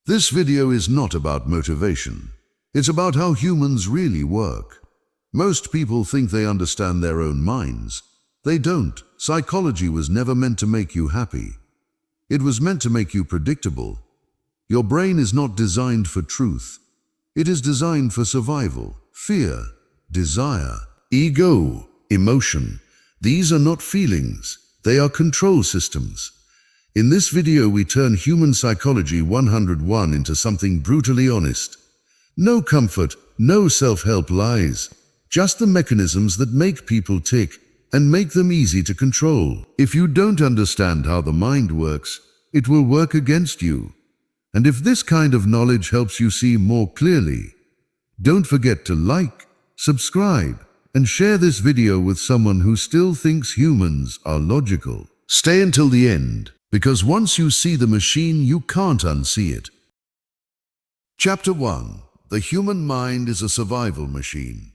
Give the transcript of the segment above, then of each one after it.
This video is not about motivation. It's about how humans really work. Most people think they understand their own minds. They don't. Psychology was never meant to make you happy. It was meant to make you predictable. Your brain is not designed for truth. It is designed for survival, fear, desire, ego, emotion. These are not feelings. They are control systems. In this video, we turn human psychology 101 into something brutally honest. No comfort, no self-help lies. Just the mechanisms that make people tick and make them easy to control. If you don't understand how the mind works, it will work against you. And if this kind of knowledge helps you see more clearly, don't forget to like, subscribe, and share this video with someone who still thinks humans are logical. Stay until the end, because once you see the machine, you can't unsee it. Chapter 1. The human mind is a survival machine.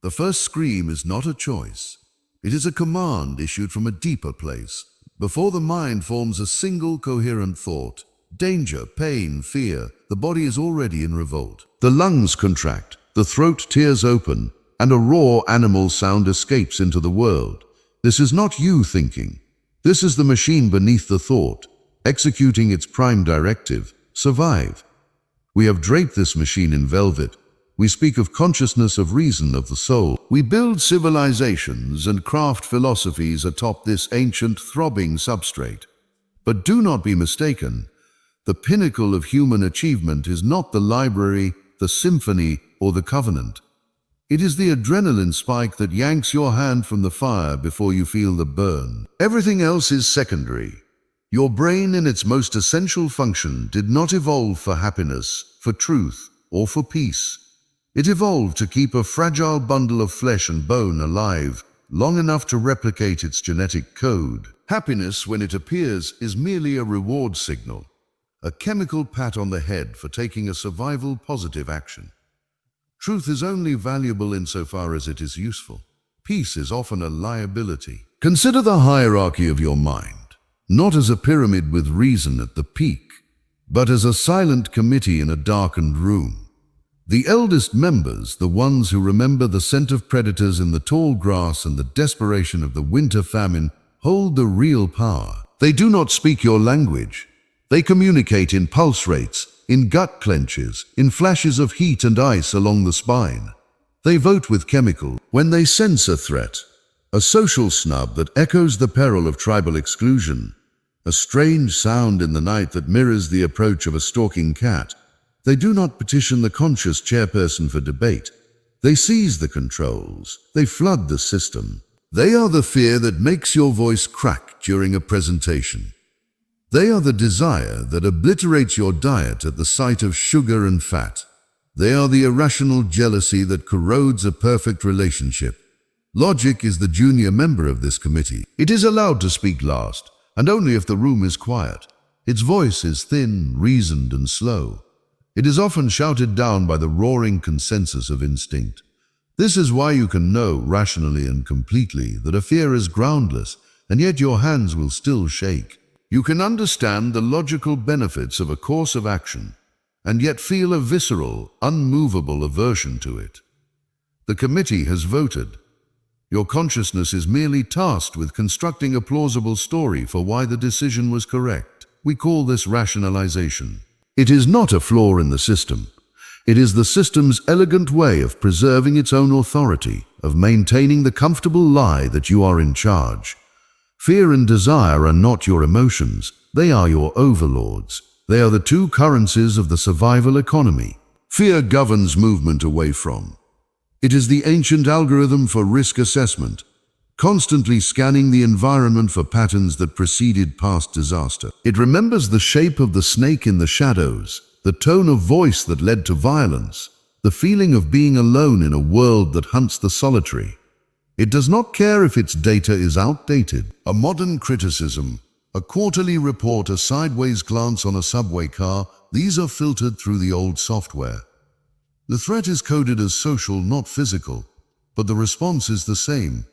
The first scream is not a choice. It is a command issued from a deeper place. Before the mind forms a single coherent thought, danger, pain, fear, the body is already in revolt. The lungs contract, the throat tears open, and a raw animal sound escapes into the world. This is not you thinking. This is the machine beneath the thought, executing its prime directive: survive. We have draped this machine in velvet. We speak of consciousness, of reason, of the soul. We build civilizations and craft philosophies atop this ancient, throbbing substrate. But do not be mistaken. The pinnacle of human achievement is not the library, the symphony, or the covenant. It is the adrenaline spike that yanks your hand from the fire before you feel the burn. Everything else is secondary. Your brain, in its most essential function, did not evolve for happiness, for truth, or for peace. It evolved to keep a fragile bundle of flesh and bone alive long enough to replicate its genetic code. Happiness, when it appears, is merely a reward signal, a chemical pat on the head for taking a survival positive action. Truth is only valuable insofar as it is useful. Peace is often a liability. Consider the hierarchy of your mind, not as a pyramid with reason at the peak, but as a silent committee in a darkened room. The eldest members, the ones who remember the scent of predators in the tall grass and the desperation of the winter famine, hold the real power. They do not speak your language. They communicate in pulse rates, in gut clenches, in flashes of heat and ice along the spine. They vote with chemical when they sense a threat, a social snub that echoes the peril of tribal exclusion, a strange sound in the night that mirrors the approach of a stalking cat. They do not petition the conscious chairperson for debate. They seize the controls. They flood the system. They are the fear that makes your voice crack during a presentation. They are the desire that obliterates your diet at the sight of sugar and fat. They are the irrational jealousy that corrodes a perfect relationship. Logic is the junior member of this committee. It is allowed to speak last, and only if the room is quiet. Its voice is thin, reasoned, and slow. It is often shouted down by the roaring consensus of instinct. This is why you can know rationally and completely that a fear is groundless, and yet your hands will still shake. You can understand the logical benefits of a course of action, and yet feel a visceral, unmovable aversion to it. The committee has voted. Your consciousness is merely tasked with constructing a plausible story for why the decision was correct. We call this rationalization. It is not a flaw in the system. It is the system's elegant way of preserving its own authority, of maintaining the comfortable lie that you are in charge. Fear and desire are not your emotions. They are your overlords. They are the two currencies of the survival economy. Fear governs movement away from. It is the ancient algorithm for risk assessment, constantly scanning the environment for patterns that preceded past disaster. It remembers the shape of the snake in the shadows, the tone of voice that led to violence, the feeling of being alone in a world that hunts the solitary. It does not care if its data is outdated. A modern criticism, a quarterly report, a sideways glance on a subway car, these are filtered through the old software. The threat is coded as social, not physical, but the response is the same: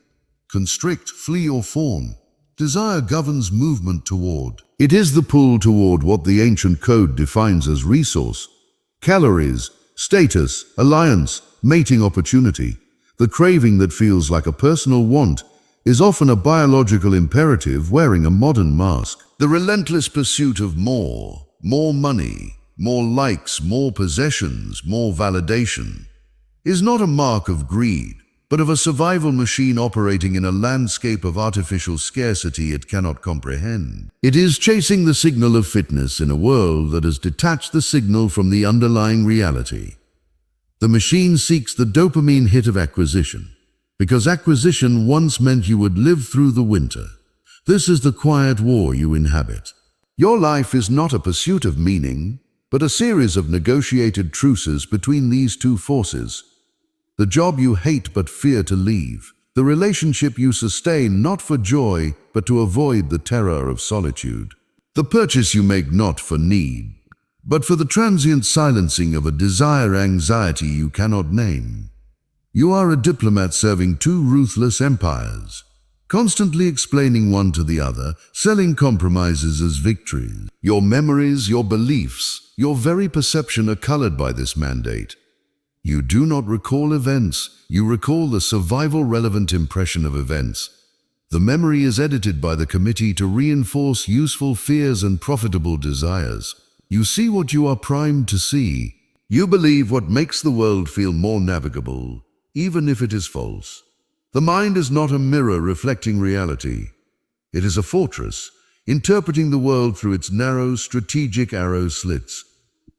constrict, flee, or fawn. Desire governs movement toward. It is the pull toward what the ancient code defines as resource, calories, status, alliance, mating opportunity. The craving that feels like a personal want is often a biological imperative wearing a modern mask. The relentless pursuit of more money, more likes, more possessions, more validation, is not a mark of greed, but of a survival machine operating in a landscape of artificial scarcity it cannot comprehend. It is chasing the signal of fitness in a world that has detached the signal from the underlying reality. The machine seeks the dopamine hit of acquisition, because acquisition once meant you would live through the winter. This is the quiet war you inhabit. Your life is not a pursuit of meaning, but a series of negotiated truces between these two forces. The job you hate but fear to leave. The relationship you sustain not for joy, but to avoid the terror of solitude. The purchase you make not for need, but for the transient silencing of a desire-anxiety you cannot name. You are a diplomat serving two ruthless empires, constantly explaining one to the other, selling compromises as victories. Your memories, your beliefs, your very perception are colored by this mandate. You do not recall events, you recall the survival-relevant impression of events. The memory is edited by the committee to reinforce useful fears and profitable desires. You see what you are primed to see. You believe what makes the world feel more navigable, even if it is false. The mind is not a mirror reflecting reality. It is a fortress, interpreting the world through its narrow, strategic arrow slits.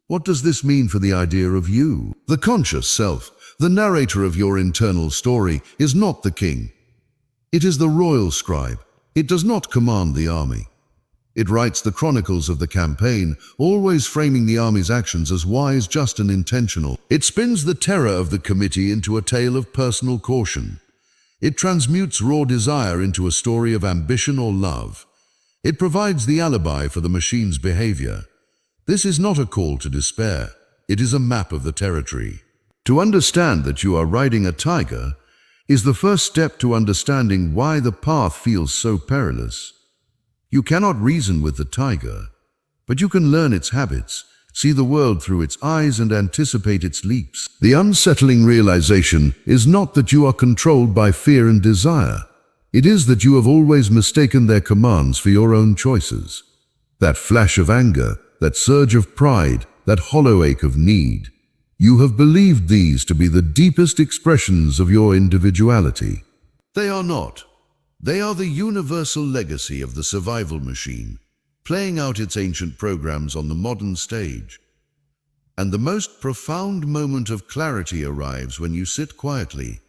What does this mean for the idea of you? The conscious self, the narrator of your internal story, is not the king. It is the royal scribe. It does not command the army. It writes the chronicles of the campaign, always framing the army's actions as wise, just, and intentional. It spins the terror of the committee into a tale of personal caution. It transmutes raw desire into a story of ambition or love. It provides the alibi for the machine's behavior. This is not a call to despair. It is a map of the territory. To understand that you are riding a tiger is the first step to understanding why the path feels so perilous. You cannot reason with the tiger, but you can learn its habits, see the world through its eyes, and anticipate its leaps. The unsettling realization is not that you are controlled by fear and desire. It is that you have always mistaken their commands for your own choices. That flash of anger, that surge of pride, that hollow ache of need. You have believed these to be the deepest expressions of your individuality. They are not. They are the universal legacy of the survival machine, playing out its ancient programs on the modern stage. And the most profound moment of clarity arrives when you sit quietly,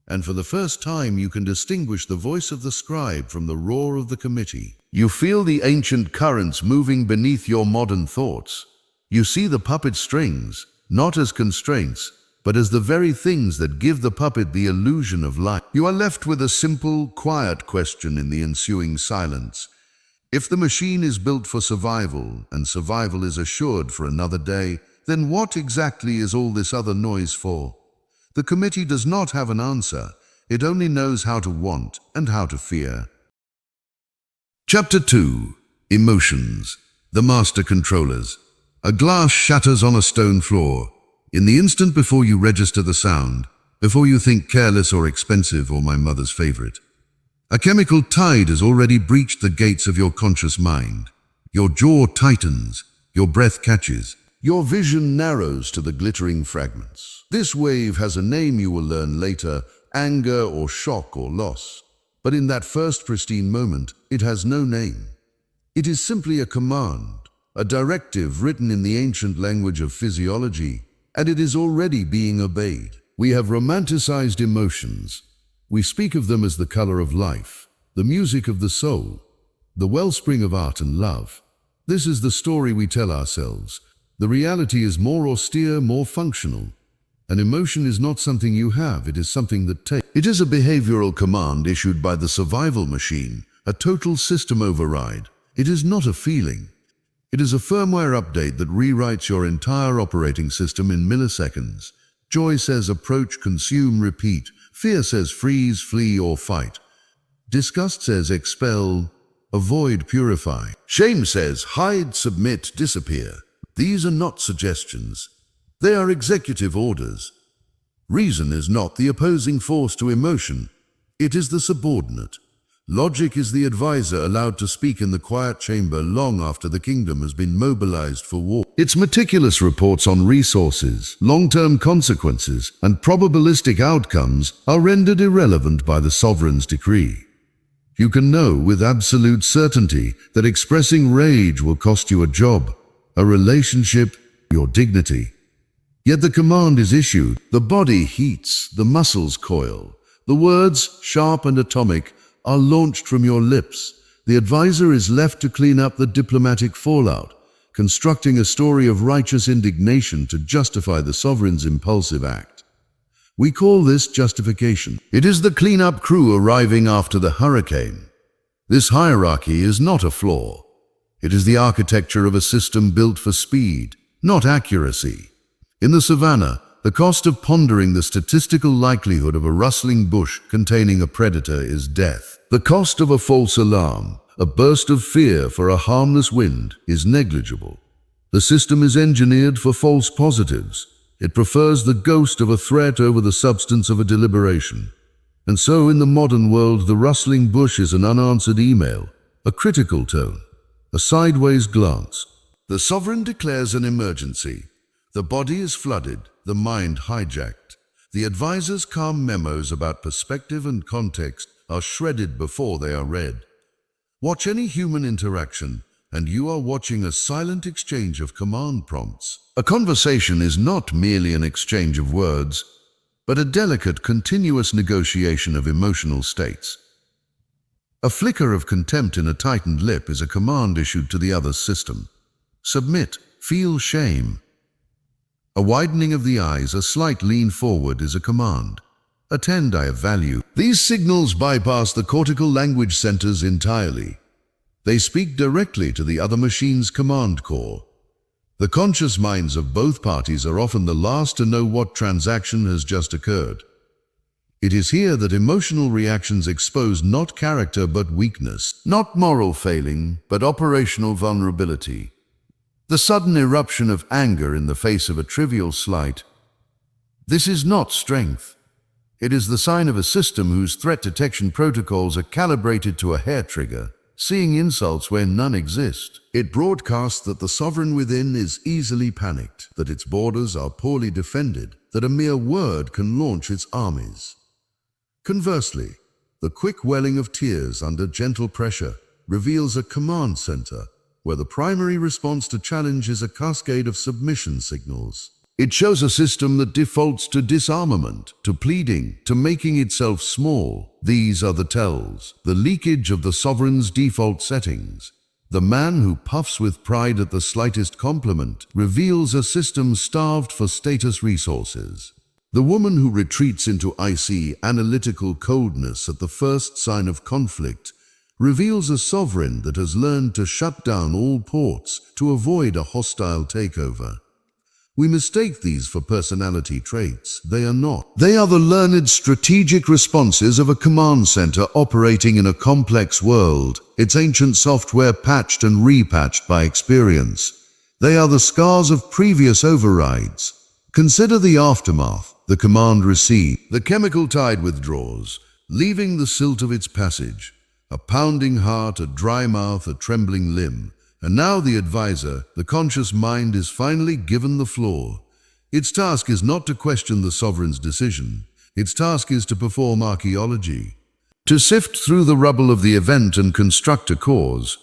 and for the first time you can distinguish the voice of the scribe from the roar of the committee. You feel the ancient currents moving beneath your modern thoughts. You see the puppet strings, not as constraints, but as the very things that give the puppet the illusion of life. You are left with a simple, quiet question in the ensuing silence. If the machine is built for survival, and survival is assured for another day, then what exactly is all this other noise for? The committee does not have an answer. It only knows how to want and how to fear. Chapter 2. Emotions. The Master Controllers. A glass shatters on a stone floor. In the instant before you register the sound, before you think careless or expensive or my mother's favorite, a chemical tide has already breached the gates of your conscious mind. Your jaw tightens, your breath catches, your vision narrows to the glittering fragments. This wave has a name you will learn later, anger or shock or loss. But in that first pristine moment, it has no name. It is simply a command, a directive written in the ancient language of physiology, and it is already being obeyed. We have romanticized emotions. We speak of them as the color of life, the music of the soul, the wellspring of art and love. This is the story we tell ourselves. The reality is more austere, more functional. An emotion is not something you have, it is something that takes. It is a behavioral command issued by the survival machine, a total system override. It is not a feeling. It is a firmware update that rewrites your entire operating system in milliseconds. Joy says approach, consume, repeat. Fear says freeze, flee, or fight. Disgust says expel, avoid, purify. Shame says hide, submit, disappear. These are not suggestions. They are executive orders. Reason is not the opposing force to emotion. It is the subordinate. Logic is the advisor allowed to speak in the quiet chamber long after the kingdom has been mobilized for war. Its meticulous reports on resources, long-term consequences, and probabilistic outcomes are rendered irrelevant by the sovereign's decree. You can know with absolute certainty that expressing rage will cost you a job, a relationship, your dignity. Yet the command is issued. The body heats, the muscles coil. The words, sharp and atomic, are launched from your lips. The advisor is left to clean up the diplomatic fallout, constructing a story of righteous indignation to justify the sovereign's impulsive act. We call this justification. It is the cleanup crew arriving after the hurricane. This hierarchy is not a flaw. It is the architecture of a system built for speed, not accuracy. In the savannah, the cost of pondering the statistical likelihood of a rustling bush containing a predator is death. The cost of a false alarm, a burst of fear for a harmless wind, is negligible. The system is engineered for false positives. It prefers the ghost of a threat over the substance of a deliberation. And so in the modern world, the rustling bush is an unanswered email, a critical tone, a sideways glance. The sovereign declares an emergency. The body is flooded, the mind hijacked. The advisor's calm memos about perspective and context are shredded before they are read. Watch any human interaction, and you are watching a silent exchange of command prompts. A conversation is not merely an exchange of words, but a delicate, continuous negotiation of emotional states. A flicker of contempt in a tightened lip is a command issued to the other's system. Submit, feel shame. A widening of the eyes, a slight lean forward is a command. Attend, I have value. These signals bypass the cortical language centers entirely. They speak directly to the other machine's command core. The conscious minds of both parties are often the last to know what transaction has just occurred. It is here that emotional reactions expose not character but weakness, not moral failing but operational vulnerability. The sudden eruption of anger in the face of a trivial slight. This is not strength. It is the sign of a system whose threat detection protocols are calibrated to a hair trigger, seeing insults where none exist. It broadcasts that the sovereign within is easily panicked, that its borders are poorly defended, that a mere word can launch its armies. Conversely, the quick welling of tears under gentle pressure reveals a command center, where the primary response to challenge is a cascade of submission signals. It shows a system that defaults to disarmament, to pleading, to making itself small. These are the tells, the leakage of the sovereign's default settings. The man who puffs with pride at the slightest compliment reveals a system starved for status resources. The woman who retreats into icy, analytical coldness at the first sign of conflict reveals a sovereign that has learned to shut down all ports to avoid a hostile takeover. We mistake these for personality traits. They are not. They are the learned strategic responses of a command center operating in a complex world, its ancient software patched and repatched by experience. They are the scars of previous overrides. Consider the aftermath. The command received. The chemical tide withdraws, leaving the silt of its passage. A pounding heart, a dry mouth, a trembling limb. And now the advisor, the conscious mind, is finally given the floor. Its task is not to question the sovereign's decision. Its task is to perform archaeology, to sift through the rubble of the event and construct a cause.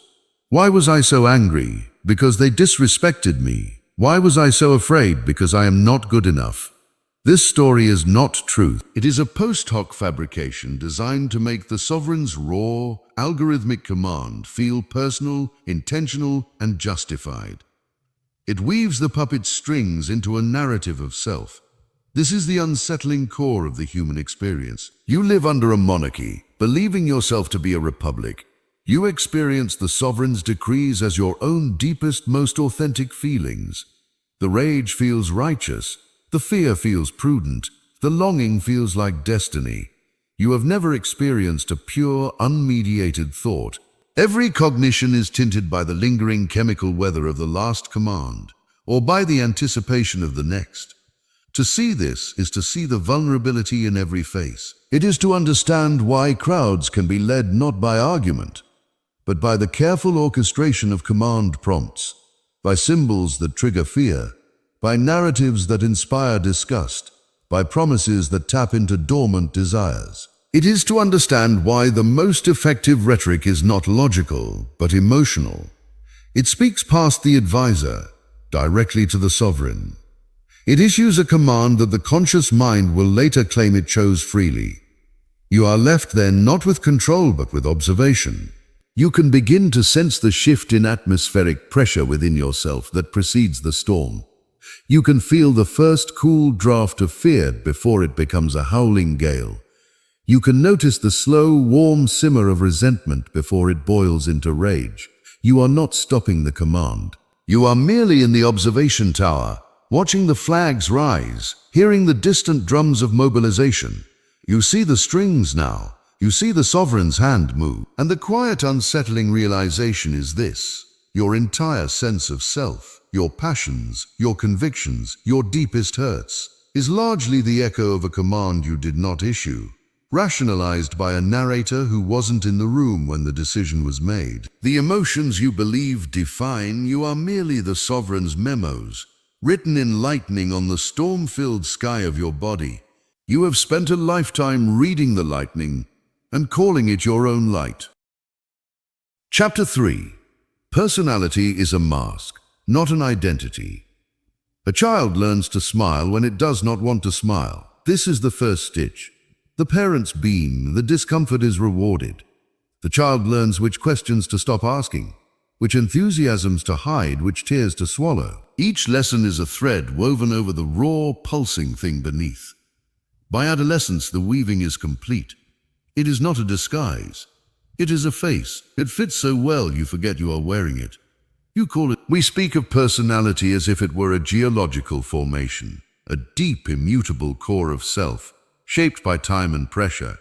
Why was I so angry? Because they disrespected me. Why was I so afraid? Because I am not good enough. This story is not truth. It is a post hoc fabrication designed to make the sovereign's raw, algorithmic command feel personal, intentional, and justified. It weaves the puppet's strings into a narrative of self. This is the unsettling core of the human experience. You live under a monarchy, believing yourself to be a republic. You experience the sovereign's decrees as your own deepest, most authentic feelings. The rage feels righteous. The fear feels prudent. The longing feels like destiny. You have never experienced a pure, unmediated thought. Every cognition is tinted by the lingering chemical weather of the last command, or by the anticipation of the next. To see this is to see the vulnerability in every face. It is to understand why crowds can be led not by argument, but by the careful orchestration of command prompts, by symbols that trigger fear, by narratives that inspire disgust, by promises that tap into dormant desires. It is to understand why the most effective rhetoric is not logical, but emotional. It speaks past the advisor, directly to the sovereign. It issues a command that the conscious mind will later claim it chose freely. You are left then not with control but with observation. You can begin to sense the shift in atmospheric pressure within yourself that precedes the storm. You can feel the first cool draft of fear before it becomes a howling gale. You can notice the slow, warm simmer of resentment before it boils into rage. You are not stopping the command. You are merely in the observation tower, watching the flags rise, hearing the distant drums of mobilization. You see the strings now. You see the sovereign's hand move. And the quiet, unsettling realization is this: your entire sense of self, your passions, your convictions, your deepest hurts, is largely the echo of a command you did not issue, rationalized by a narrator who wasn't in the room when the decision was made. The emotions you believe define you are merely the sovereign's memos, written in lightning on the storm-filled sky of your body. You have spent a lifetime reading the lightning and calling it your own light. Chapter 3. Personality is a mask, not an identity. A child learns to smile when it does not want to smile. This is the first stitch. The parents beam, the discomfort is rewarded. The child learns which questions to stop asking, which enthusiasms to hide, which tears to swallow. Each lesson is a thread woven over the raw, pulsing thing beneath. By adolescence, the weaving is complete. It is not a disguise. It is a face. It fits so well you forget you are wearing it. You call it. We speak of personality as if it were a geological formation, a deep, immutable core of self, shaped by time and pressure.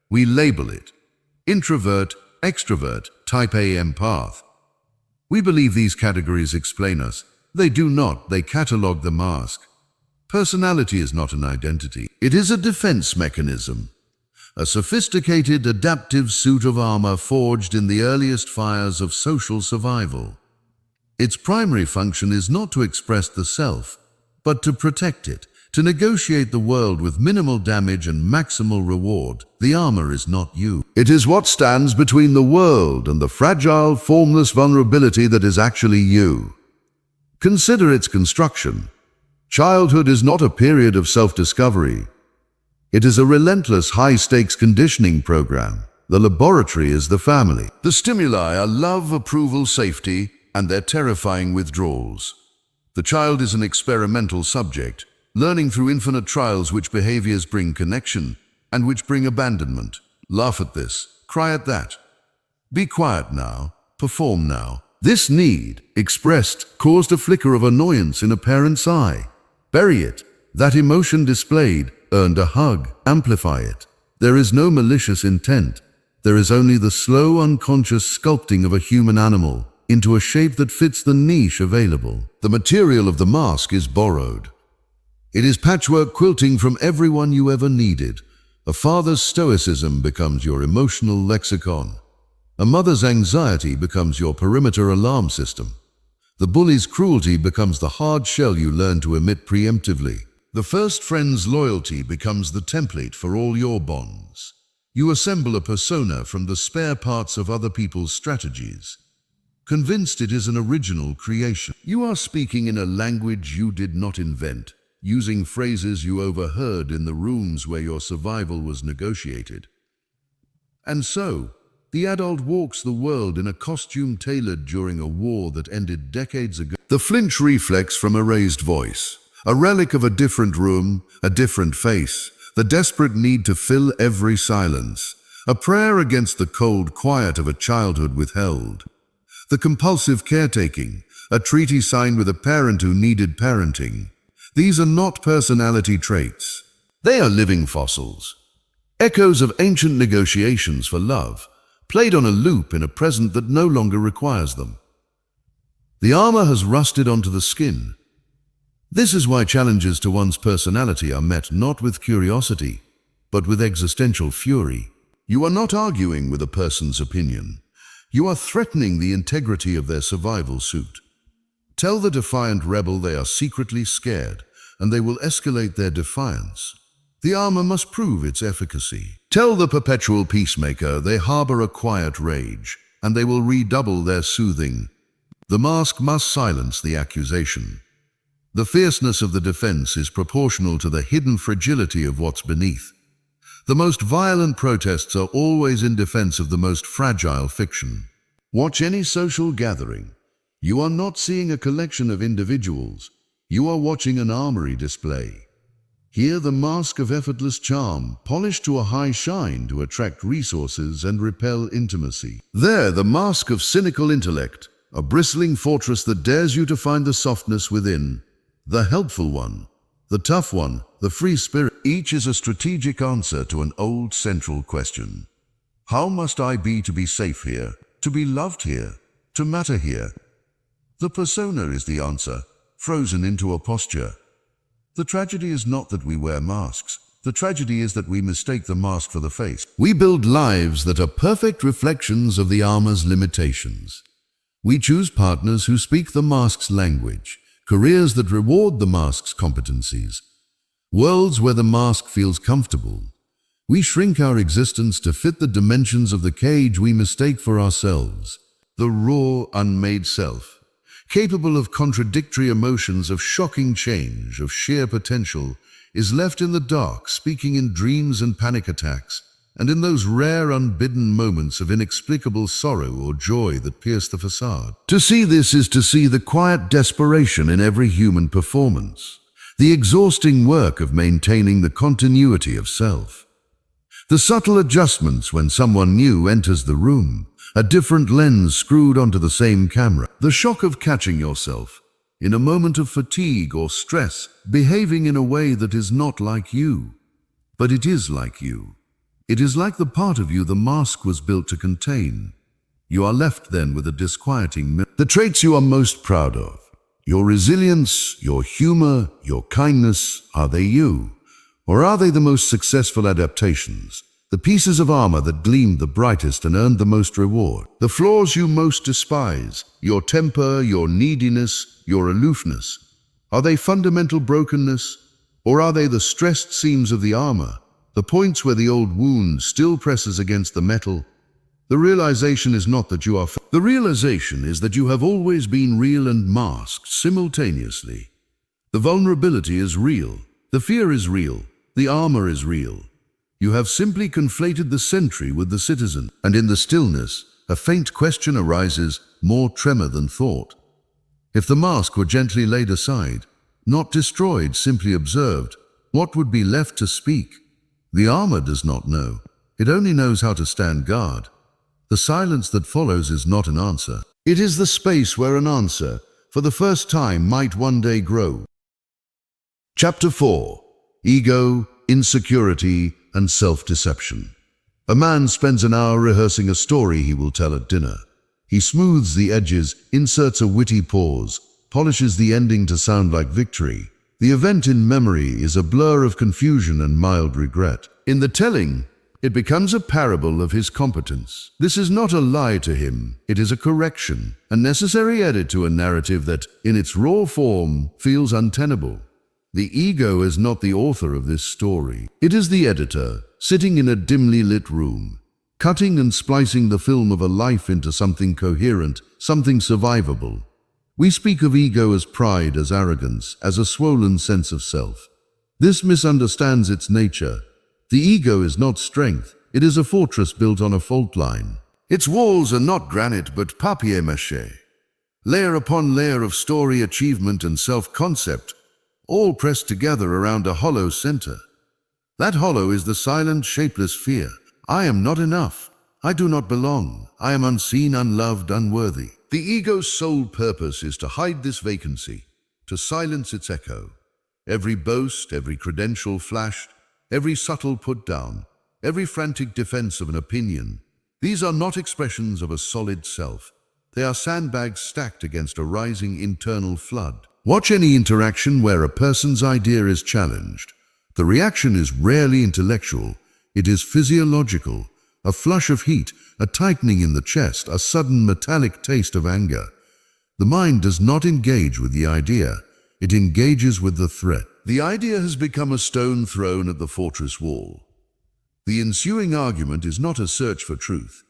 We label it introvert, extrovert, type A empath. We believe these categories explain us. They do not. They catalog the mask. Personality is not an identity. It is a defense mechanism, a sophisticated, adaptive suit of armor forged in the earliest fires of social survival. Its primary function is not to express the self, but to protect it, to negotiate the world with minimal damage and maximal reward. The armor is not you. It is what stands between the world and the fragile, formless vulnerability that is actually you. Consider its construction. Childhood is not a period of self-discovery. It is a relentless, high-stakes conditioning program. The laboratory is the family. The stimuli are love, approval, safety, and their terrifying withdrawals. The child is an experimental subject, learning through infinite trials which behaviors bring connection and which bring abandonment. Laugh at this, cry at that. Be quiet now, perform now. This need, expressed, caused a flicker of annoyance in a parent's eye. Bury it. That emotion displayed earned a hug. Amplify it. There is no malicious intent. There is only the slow, unconscious sculpting of a human animal into a shape that fits the niche available. The material of the mask is borrowed. It is patchwork quilting from everyone you ever needed. A father's stoicism becomes your emotional lexicon. A mother's anxiety becomes your perimeter alarm system. The bully's cruelty becomes the hard shell you learn to emit preemptively. The first friend's loyalty becomes the template for all your bonds. You assemble a persona from the spare parts of other people's strategies, convinced it is an original creation. You are speaking in a language you did not invent, using phrases you overheard in the rooms where your survival was negotiated. And so, the adult walks the world in a costume tailored during a war that ended decades ago. The flinch reflex from a raised voice, a relic of a different room, a different face, the desperate need to fill every silence, a prayer against the cold quiet of a childhood withheld. The compulsive caretaking, a treaty signed with a parent who needed parenting. These are not personality traits. They are living fossils. Echoes of ancient negotiations for love, played on a loop in a present that no longer requires them. The armor has rusted onto the skin. This is why challenges to one's personality are met not with curiosity, but with existential fury. You are not arguing with a person's opinion. You are threatening the integrity of their survival suit. Tell the defiant rebel they are secretly scared, and they will escalate their defiance. The armor must prove its efficacy. Tell the perpetual peacemaker they harbor a quiet rage, and they will redouble their soothing. The mask must silence the accusation. The fierceness of the defense is proportional to the hidden fragility of what's beneath. The most violent protests are always in defense of the most fragile fiction. Watch any social gathering. You are not seeing a collection of individuals. You are watching an armory display. Here the mask of effortless charm, polished to a high shine to attract resources and repel intimacy. There the mask of cynical intellect, a bristling fortress that dares you to find the softness within. The helpful one, the tough one, the free spirit. Each is a strategic answer to an old central question. How must I be to be safe here, to be loved here, to matter here? The persona is the answer, frozen into a posture. The tragedy is not that we wear masks. The tragedy is that we mistake the mask for the face. We build lives that are perfect reflections of the armor's limitations. We choose partners who speak the mask's language, careers that reward the mask's competencies, worlds where the mask feels comfortable. We shrink our existence to fit the dimensions of the cage we mistake for ourselves. The raw, unmade self, capable of contradictory emotions, of shocking change, of sheer potential, is left in the dark, speaking in dreams and panic attacks, and in those rare unbidden moments of inexplicable sorrow or joy that pierce the facade. To see this is to see the quiet desperation in every human performance, the exhausting work of maintaining the continuity of self. The subtle adjustments when someone new enters the room, a different lens screwed onto the same camera. The shock of catching yourself, in a moment of fatigue or stress, behaving in a way that is not like you, but it is like you. It is like the part of you the mask was built to contain. You are left then with a disquieting the traits you are most proud of. Your resilience, your humor, your kindness, are they you? Or are they the most successful adaptations? The pieces of armor that gleamed the brightest and earned the most reward. The flaws you most despise, your temper, your neediness, your aloofness. Are they fundamental brokenness? Or are they the stressed seams of the armor, the points where the old wound still presses against the metal? The realization is not that you are... The realization is that you have always been real and masked simultaneously. The vulnerability is real. The fear is real. The armor is real. You have simply conflated the sentry with the citizen, and in the stillness, a faint question arises, more tremor than thought. If the mask were gently laid aside, not destroyed, simply observed, what would be left to speak? The armor does not know. It only knows how to stand guard. The silence that follows is not an answer. It is the space where an answer, for the first time, might one day grow. Chapter 4. Ego, Insecurity, and Self-Deception. A man spends an hour rehearsing a story he will tell at dinner. He smooths the edges, inserts a witty pause, polishes the ending to sound like victory. The event in memory is a blur of confusion and mild regret. In the telling, it becomes a parable of his competence. This is not a lie to him. It is a correction, a necessary edit to a narrative that, in its raw form, feels untenable. The ego is not the author of this story. It is the editor, sitting in a dimly lit room, cutting and splicing the film of a life into something coherent, something survivable. We speak of ego as pride, as arrogance, as a swollen sense of self. This misunderstands its nature. The ego is not strength. It is a fortress built on a fault line. Its walls are not granite but papier-mâché. Layer upon layer of story, achievement, and self-concept, all pressed together around a hollow center. That hollow is the silent, shapeless fear. I am not enough. I do not belong. I am unseen, unloved, unworthy. The ego's sole purpose is to hide this vacancy, to silence its echo. Every boast, every credential flashed, every subtle put down, every frantic defense of an opinion. These are not expressions of a solid self. They are sandbags stacked against a rising internal flood. Watch any interaction where a person's idea is challenged. The reaction is rarely intellectual. It is physiological. A flush of heat, a tightening in the chest, a sudden metallic taste of anger. The mind does not engage with the idea. It engages with the threat. The idea has become a stone thrown at the fortress wall. The ensuing argument is not a search for truth.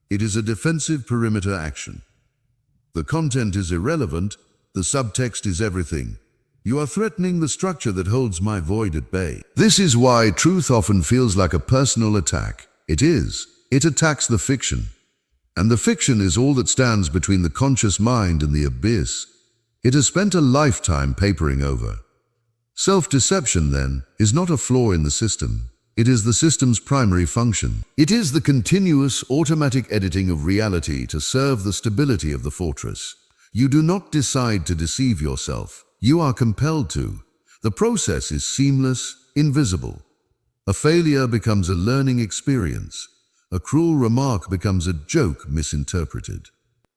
It is a defensive perimeter action. The content is irrelevant. The subtext is everything. You are threatening the structure that holds my void at bay. This is why truth often feels like a personal attack. It is. It attacks the fiction. And the fiction is all that stands between the conscious mind and the abyss. It has spent a lifetime papering over. Self-deception, then, is not a flaw in the system. It is the system's primary function. It is the continuous, automatic editing of reality to serve the stability of the fortress. You do not decide to deceive yourself. You are compelled to. The process is seamless, invisible. A failure becomes a learning experience. A cruel remark becomes a joke misinterpreted.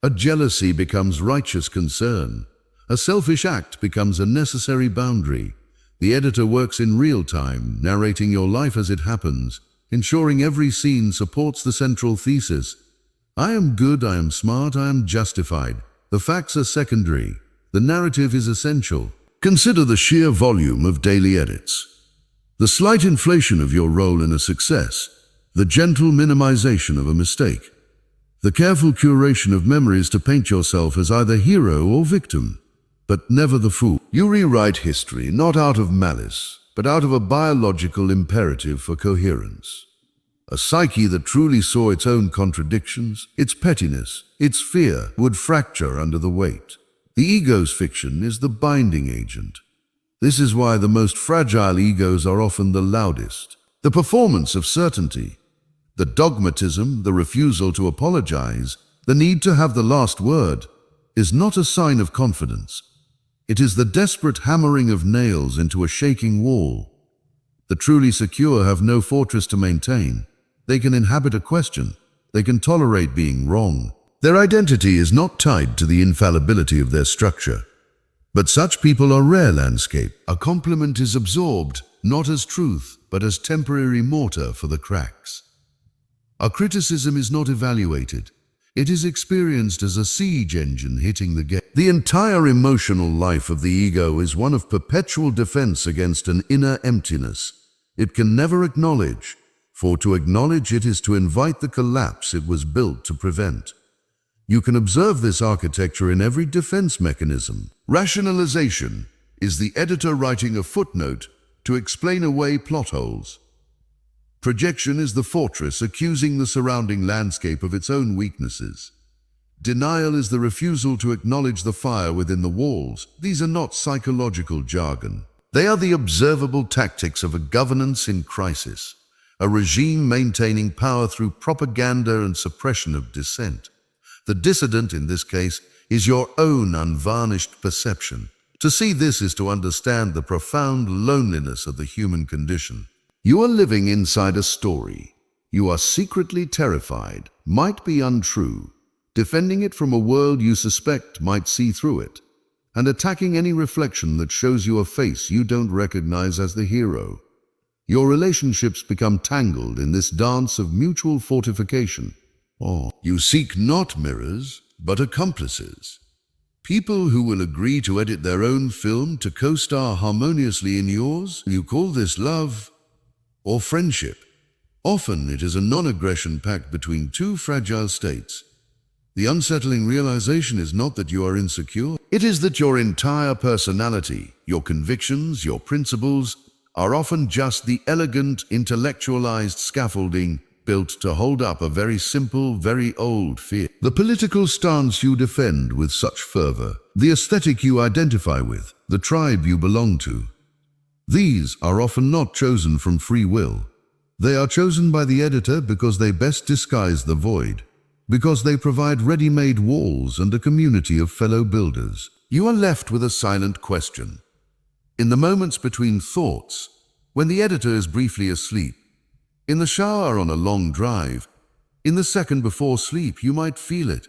A jealousy becomes righteous concern. A selfish act becomes a necessary boundary. The editor works in real time, narrating your life as it happens, ensuring every scene supports the central thesis. I am good, I am smart, I am justified. The facts are secondary. The narrative is essential. Consider the sheer volume of daily edits. The slight inflation of your role in a success. The gentle minimization of a mistake. The careful curation of memories to paint yourself as either hero or victim, but never the fool. You rewrite history not out of malice, but out of a biological imperative for coherence. A psyche that truly saw its own contradictions, its pettiness, its fear, would fracture under the weight. The ego's fiction is the binding agent. This is why the most fragile egos are often the loudest. The performance of certainty, the dogmatism, the refusal to apologize, the need to have the last word, is not a sign of confidence. It is the desperate hammering of nails into a shaking wall. The truly secure have no fortress to maintain. They can inhabit a question. They can tolerate being wrong. Their identity is not tied to the infallibility of their structure. But such people are rare landscape. A compliment is absorbed, not as truth, but as temporary mortar for the cracks. A criticism is not evaluated. It is experienced as a siege engine hitting the gate. The entire emotional life of the ego is one of perpetual defense against an inner emptiness. It can never acknowledge, for to acknowledge it is to invite the collapse it was built to prevent. You can observe this architecture in every defense mechanism. Rationalization is the editor writing a footnote to explain away plot holes. Projection is the fortress accusing the surrounding landscape of its own weaknesses. Denial is the refusal to acknowledge the fire within the walls. These are not psychological jargon. They are the observable tactics of a governance in crisis, a regime maintaining power through propaganda and suppression of dissent. The dissident, in this case, is your own unvarnished perception. To see this is to understand the profound loneliness of the human condition. You are living inside a story. You are secretly terrified, might be untrue, defending it from a world you suspect might see through it, and attacking any reflection that shows you a face you don't recognize as the hero. Your relationships become tangled in this dance of mutual fortification. You seek not mirrors, but accomplices. People who will agree to edit their own film to co-star harmoniously in yours. You call this love or friendship. Often it is a non-aggression pact between two fragile states. The unsettling realization is not that you are insecure. It is that your entire personality, your convictions, your principles, are often just the elegant, intellectualized scaffolding built to hold up a very simple, very old fear. The political stance you defend with such fervor, the aesthetic you identify with, the tribe you belong to, these are often not chosen from free will. They are chosen by the editor because they best disguise the void, because they provide ready-made walls and a community of fellow builders. You are left with a silent question. In the moments between thoughts, when the editor is briefly asleep, In the shower on a long drive, in the second before sleep, you might feel it.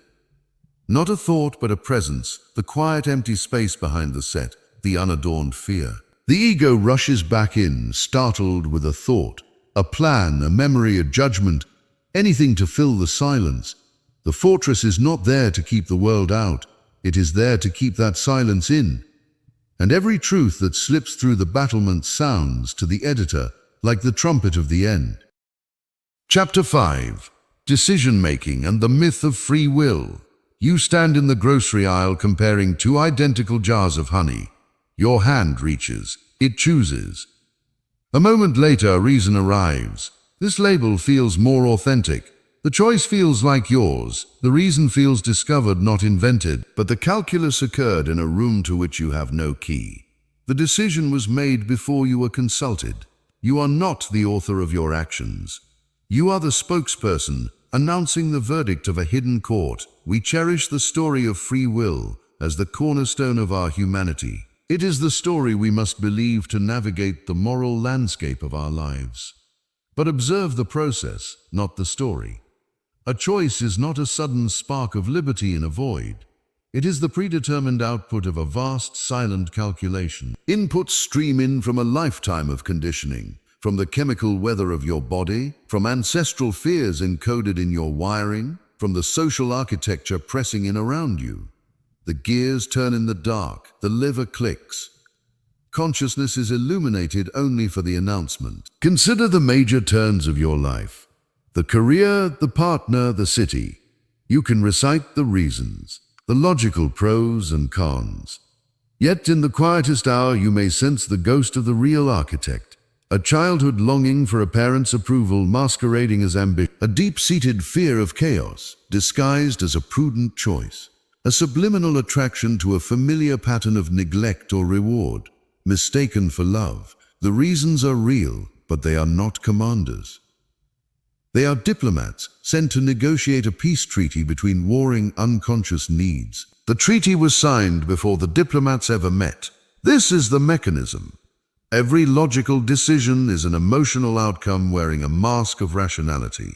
Not a thought, but a presence, the quiet empty space behind the set, the unadorned fear. The ego rushes back in, startled with a thought, a plan, a memory, a judgment, anything to fill the silence. The fortress is not there to keep the world out. It is there to keep that silence in. And every truth that slips through the battlement sounds to the editor like the trumpet of the end. Chapter 5. Decision-making and the myth of free will. You stand in the grocery aisle comparing two identical jars of honey. Your hand reaches. It chooses. A moment later, reason arrives. This label feels more authentic. The choice feels like yours. The reason feels discovered, not invented. But the calculus occurred in a room to which you have no key. The decision was made before you were consulted. You are not the author of your actions. You are the spokesperson, announcing the verdict of a hidden court. We cherish the story of free will as the cornerstone of our humanity. It is the story we must believe to navigate the moral landscape of our lives. But observe the process, not the story. A choice is not a sudden spark of liberty in a void. It is the predetermined output of a vast, silent calculation. Inputs stream in from a lifetime of conditioning, from the chemical weather of your body, from ancestral fears encoded in your wiring, from the social architecture pressing in around you. The gears turn in the dark, the lever clicks. Consciousness is illuminated only for the announcement. Consider the major turns of your life. The career, the partner, the city. You can recite the reasons, the logical pros and cons. Yet in the quietest hour you may sense the ghost of the real architect. A childhood longing for a parent's approval masquerading as ambition. A deep-seated fear of chaos, disguised as a prudent choice. A subliminal attraction to a familiar pattern of neglect or reward, mistaken for love. The reasons are real, but they are not commanders. They are diplomats sent to negotiate a peace treaty between warring unconscious needs. The treaty was signed before the diplomats ever met. This is the mechanism. Every logical decision is an emotional outcome wearing a mask of rationality.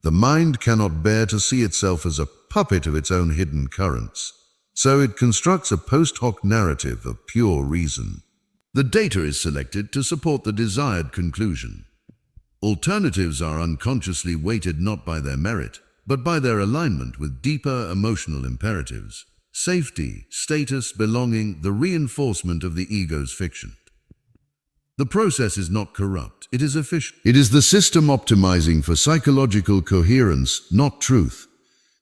The mind cannot bear to see itself as a puppet of its own hidden currents. So it constructs a post hoc narrative of pure reason. The data is selected to support the desired conclusion. Alternatives are unconsciously weighted not by their merit, but by their alignment with deeper emotional imperatives. Safety, status, belonging, the reinforcement of the ego's fiction. The process is not corrupt, it is efficient. It is the system optimizing for psychological coherence, not truth.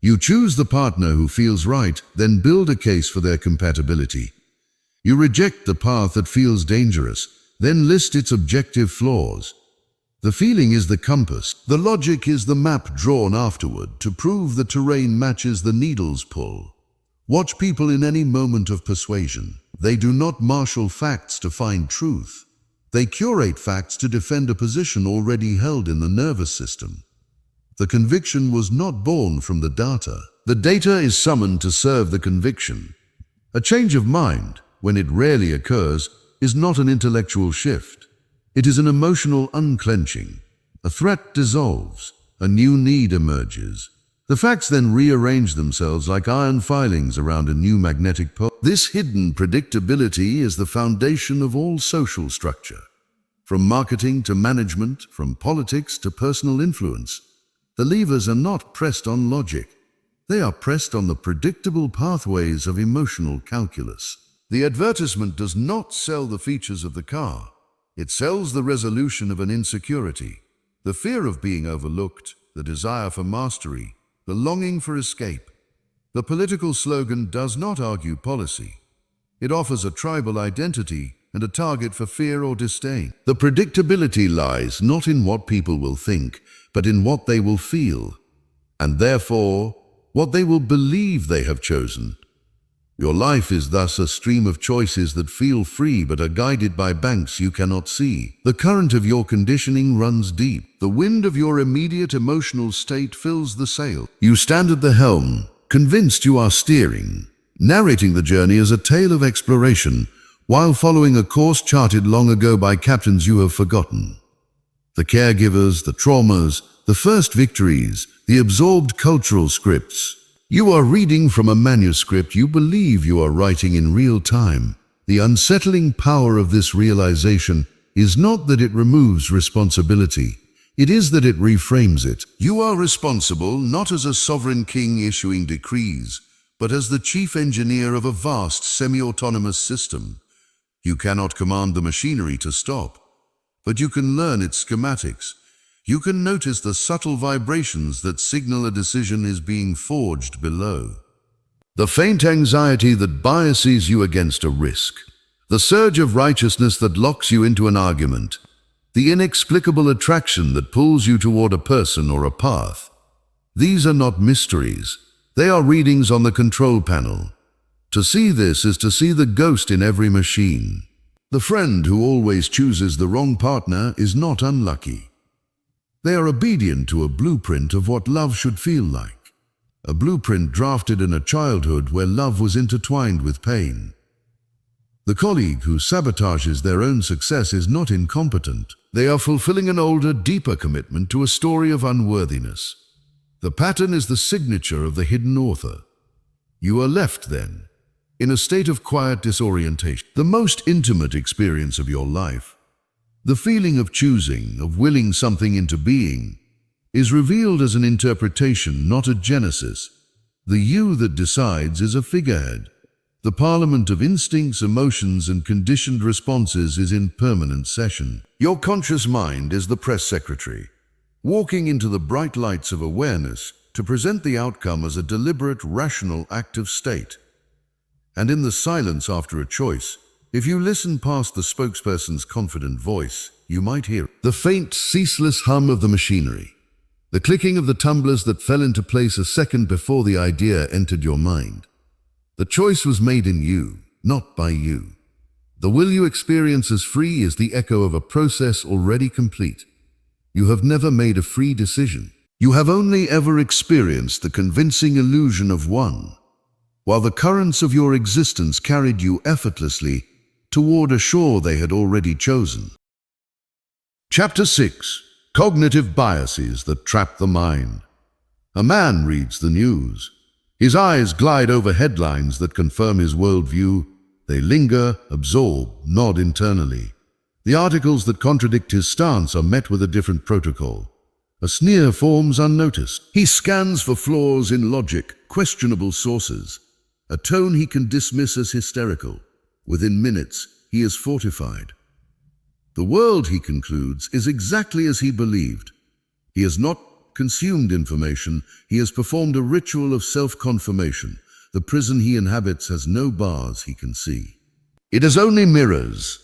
You choose the partner who feels right, then build a case for their compatibility. You reject the path that feels dangerous, then list its objective flaws. The feeling is the compass. The logic is the map drawn afterward to prove the terrain matches the needle's pull. Watch people in any moment of persuasion. They do not marshal facts to find truth. They curate facts to defend a position already held in the nervous system. The conviction was not born from the data. The data is summoned to serve the conviction. A change of mind, when it rarely occurs, is not an intellectual shift. It is an emotional unclenching. A threat dissolves. A new need emerges. The facts then rearrange themselves like iron filings around a new magnetic pole. This hidden predictability is the foundation of all social structure. From marketing to management, from politics to personal influence, the levers are not pressed on logic. They are pressed on the predictable pathways of emotional calculus. The advertisement does not sell the features of the car. It sells the resolution of an insecurity, the fear of being overlooked, the desire for mastery, the longing for escape. The political slogan does not argue policy. It offers a tribal identity and a target for fear or disdain. The predictability lies not in what people will think, but in what they will feel, and therefore, what they will believe they have chosen. Your life is thus a stream of choices that feel free but are guided by banks you cannot see. The current of your conditioning runs deep. The wind of your immediate emotional state fills the sail. You stand at the helm, convinced you are steering, narrating the journey as a tale of exploration, while following a course charted long ago by captains you have forgotten. The caregivers, the traumas, the first victories, the absorbed cultural scripts. You are reading from a manuscript you believe you are writing in real time. The unsettling power of this realization is not that it removes responsibility. It is that it reframes it. You are responsible not as a sovereign king issuing decrees, but as the chief engineer of a vast semi-autonomous system. You cannot command the machinery to stop, but you can learn its schematics. You can notice the subtle vibrations that signal a decision is being forged below. The faint anxiety that biases you against a risk. The surge of righteousness that locks you into an argument. The inexplicable attraction that pulls you toward a person or a path. These are not mysteries. They are readings on the control panel. To see this is to see the ghost in every machine. The friend who always chooses the wrong partner is not unlucky. They are obedient to a blueprint of what love should feel like. A blueprint drafted in a childhood where love was intertwined with pain. The colleague who sabotages their own success is not incompetent. They are fulfilling an older, deeper commitment to a story of unworthiness. The pattern is the signature of the hidden author. You are left, then, in a state of quiet disorientation, the most intimate experience of your life. The feeling of choosing, of willing something into being, is revealed as an interpretation, not a genesis. The you that decides is a figurehead. The parliament of instincts, emotions, and conditioned responses is in permanent session. Your conscious mind is the press secretary, walking into the bright lights of awareness to present the outcome as a deliberate, rational, active state. And in the silence after a choice, if you listen past the spokesperson's confident voice, you might hear the faint, ceaseless hum of the machinery, the clicking of the tumblers that fell into place a second before the idea entered your mind. The choice was made in you, not by you. The will you experience as free is the echo of a process already complete. You have never made a free decision. You have only ever experienced the convincing illusion of one, while the currents of your existence carried you effortlessly toward a shore they had already chosen. Chapter 6. Cognitive Biases That Trap the Mind. A man reads the news. His eyes glide over headlines that confirm his worldview. They linger, absorb, nod internally. The articles that contradict his stance are met with a different protocol. A sneer forms unnoticed. He scans for flaws in logic, questionable sources, a tone he can dismiss as hysterical. Within minutes, he is fortified. The world, he concludes, is exactly as he believed. He has not consumed information, he has performed a ritual of self-confirmation. The prison he inhabits has no bars he can see. It is only mirrors.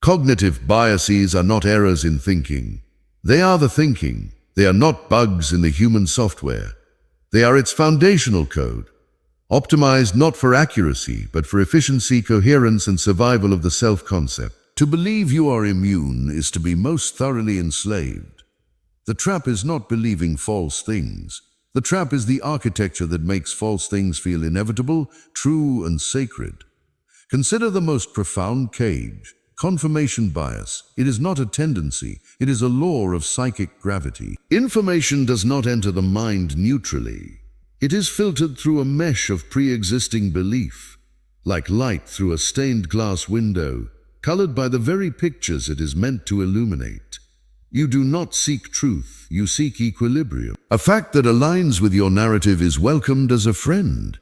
Cognitive biases are not errors in thinking. They are the thinking. They are not bugs in the human software. They are its foundational code, optimized not for accuracy, but for efficiency, coherence, and survival of the self-concept. To believe you are immune is to be most thoroughly enslaved. The trap is not believing false things. The trap is the architecture that makes false things feel inevitable, true, and sacred. Consider the most profound cage, confirmation bias. It is not a tendency, it is a law of psychic gravity. Information does not enter the mind neutrally. It is filtered through a mesh of pre-existing belief, like light through a stained glass window, colored by the very pictures it is meant to illuminate. You do not seek truth, you seek equilibrium. A fact that aligns with your narrative is welcomed as a friend.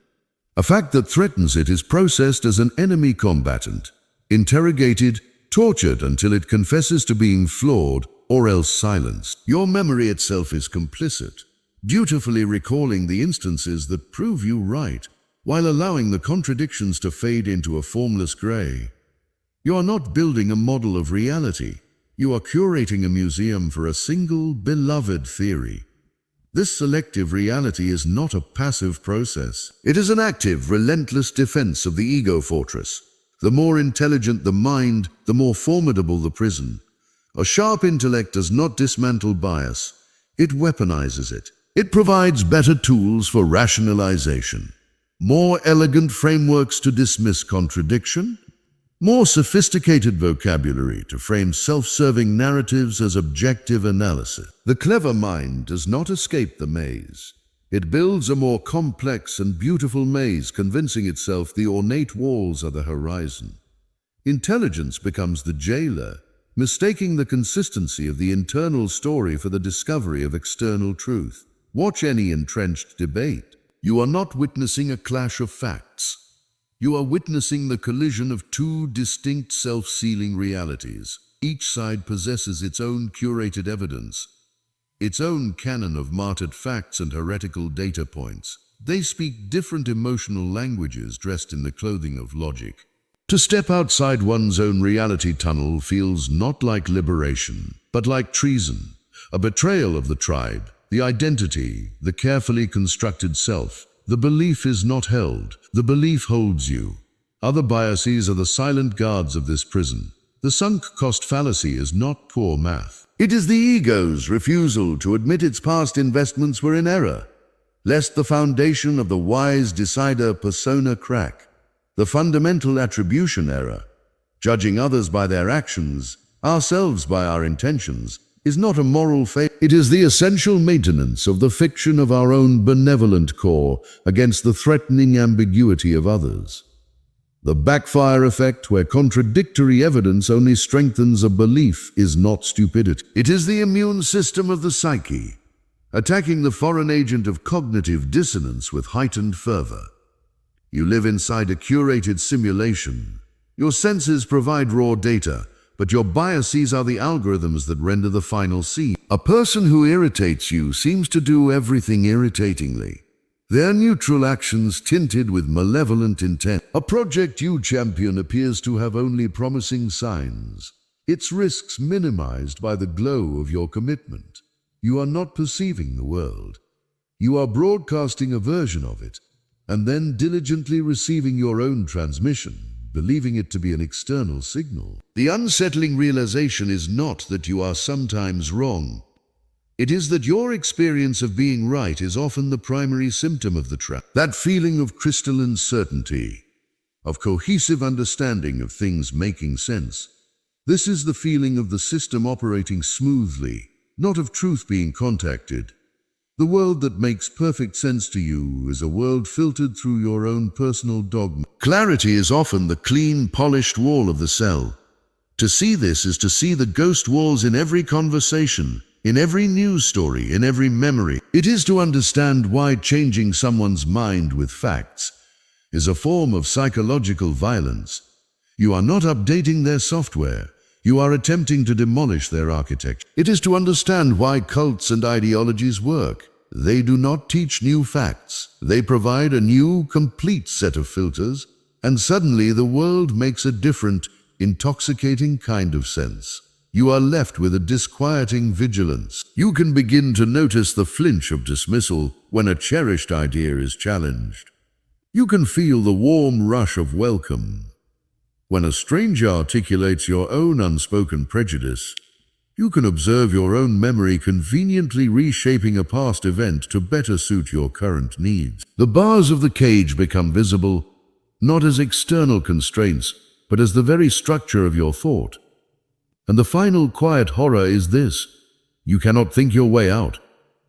A fact that threatens it is processed as an enemy combatant, interrogated, tortured until it confesses to being flawed or else silenced. Your memory itself is complicit, dutifully recalling the instances that prove you right, while allowing the contradictions to fade into a formless gray. You are not building a model of reality. You are curating a museum for a single, beloved theory. This selective reality is not a passive process. It is an active, relentless defense of the ego fortress. The more intelligent the mind, the more formidable the prison. A sharp intellect does not dismantle bias. It weaponizes it. It provides better tools for rationalization, more elegant frameworks to dismiss contradiction, more sophisticated vocabulary to frame self-serving narratives as objective analysis. The clever mind does not escape the maze. It builds a more complex and beautiful maze, convincing itself the ornate walls are the horizon. Intelligence becomes the jailer, mistaking the consistency of the internal story for the discovery of external truth. Watch any entrenched debate. You are not witnessing a clash of facts. You are witnessing the collision of two distinct self-sealing realities. Each side possesses its own curated evidence, its own canon of martyred facts and heretical data points. They speak different emotional languages dressed in the clothing of logic. To step outside one's own reality tunnel feels not like liberation, but like treason, a betrayal of the tribe, the identity, the carefully constructed self. The belief is not held. The belief holds you. Other biases are the silent guards of this prison. The sunk cost fallacy is not poor math. It is the ego's refusal to admit its past investments were in error, lest the foundation of the wise decider persona crack. The fundamental attribution error, judging others by their actions, ourselves by our intentions, is not a moral failure. It is the essential maintenance of the fiction of our own benevolent core against the threatening ambiguity of others. The backfire effect, where contradictory evidence only strengthens a belief, is not stupidity. It is the immune system of the psyche, attacking the foreign agent of cognitive dissonance with heightened fervor. You live inside a curated simulation. Your senses provide raw data, but your biases are the algorithms that render the final scene. A person who irritates you seems to do everything irritatingly, their neutral actions tinted with malevolent intent. A project you champion appears to have only promising signs, its risks minimized by the glow of your commitment. You are not perceiving the world. You are broadcasting a version of it, and then diligently receiving your own transmission, believing it to be an external signal. The unsettling realization is not that you are sometimes wrong. It is that your experience of being right is often the primary symptom of the trap. That feeling of crystalline certainty, of cohesive understanding of things making sense. This is the feeling of the system operating smoothly, not of truth being contacted. The world that makes perfect sense to you is a world filtered through your own personal dogma. Clarity is often the clean, polished wall of the cell. To see this is to see the ghost walls in every conversation, in every news story, in every memory. It is to understand why changing someone's mind with facts is a form of psychological violence. You are not updating their software. You are attempting to demolish their architecture. It is to understand why cults and ideologies work. They do not teach new facts. They provide a new, complete set of filters, and suddenly the world makes a different, intoxicating kind of sense. You are left with a disquieting vigilance. You can begin to notice the flinch of dismissal when a cherished idea is challenged. You can feel the warm rush of welcome when a stranger articulates your own unspoken prejudice. You can observe your own memory conveniently reshaping a past event to better suit your current needs. The bars of the cage become visible, not as external constraints, but as the very structure of your thought. And the final quiet horror is this: you cannot think your way out.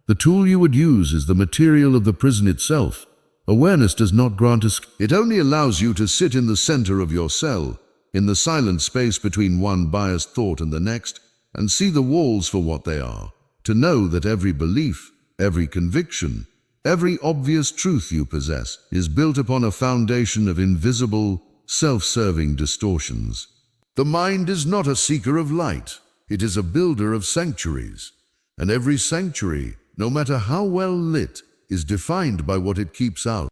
The tool you would use is the material of the prison itself. Awareness does not grant escape. It only allows you to sit in the center of your cell, in the silent space between one biased thought and the next, and see the walls for what they are. To know that every belief, every conviction, every obvious truth you possess is built upon a foundation of invisible, self-serving distortions. The mind is not a seeker of light. It is a builder of sanctuaries. And every sanctuary, no matter how well lit, is defined by what it keeps out.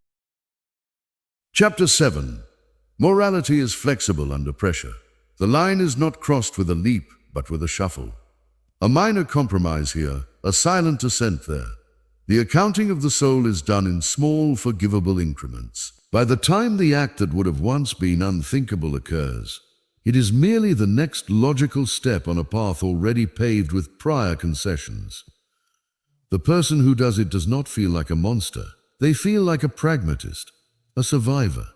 Chapter 7. Morality is flexible under pressure. The line is not crossed with a leap, but with a shuffle. A minor compromise here, a silent ascent there. The accounting of the soul is done in small, forgivable increments. By the time the act that would have once been unthinkable occurs, it is merely the next logical step on a path already paved with prior concessions. The person who does it does not feel like a monster. They feel like a pragmatist, a survivor.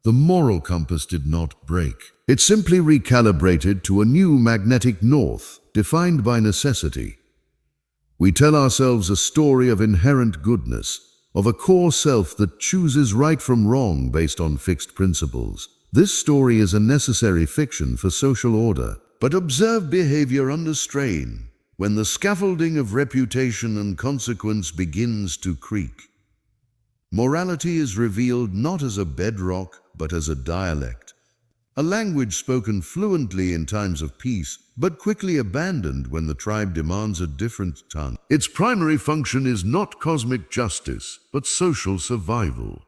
The moral compass did not break. It simply recalibrated to a new magnetic north, defined by necessity. We tell ourselves a story of inherent goodness, of a core self that chooses right from wrong based on fixed principles. This story is a necessary fiction for social order. But observe behavior under strain, when the scaffolding of reputation and consequence begins to creak. Morality is revealed not as a bedrock, but as a dialect, a language spoken fluently in times of peace, but quickly abandoned when the tribe demands a different tongue. Its primary function is not cosmic justice, but social survival.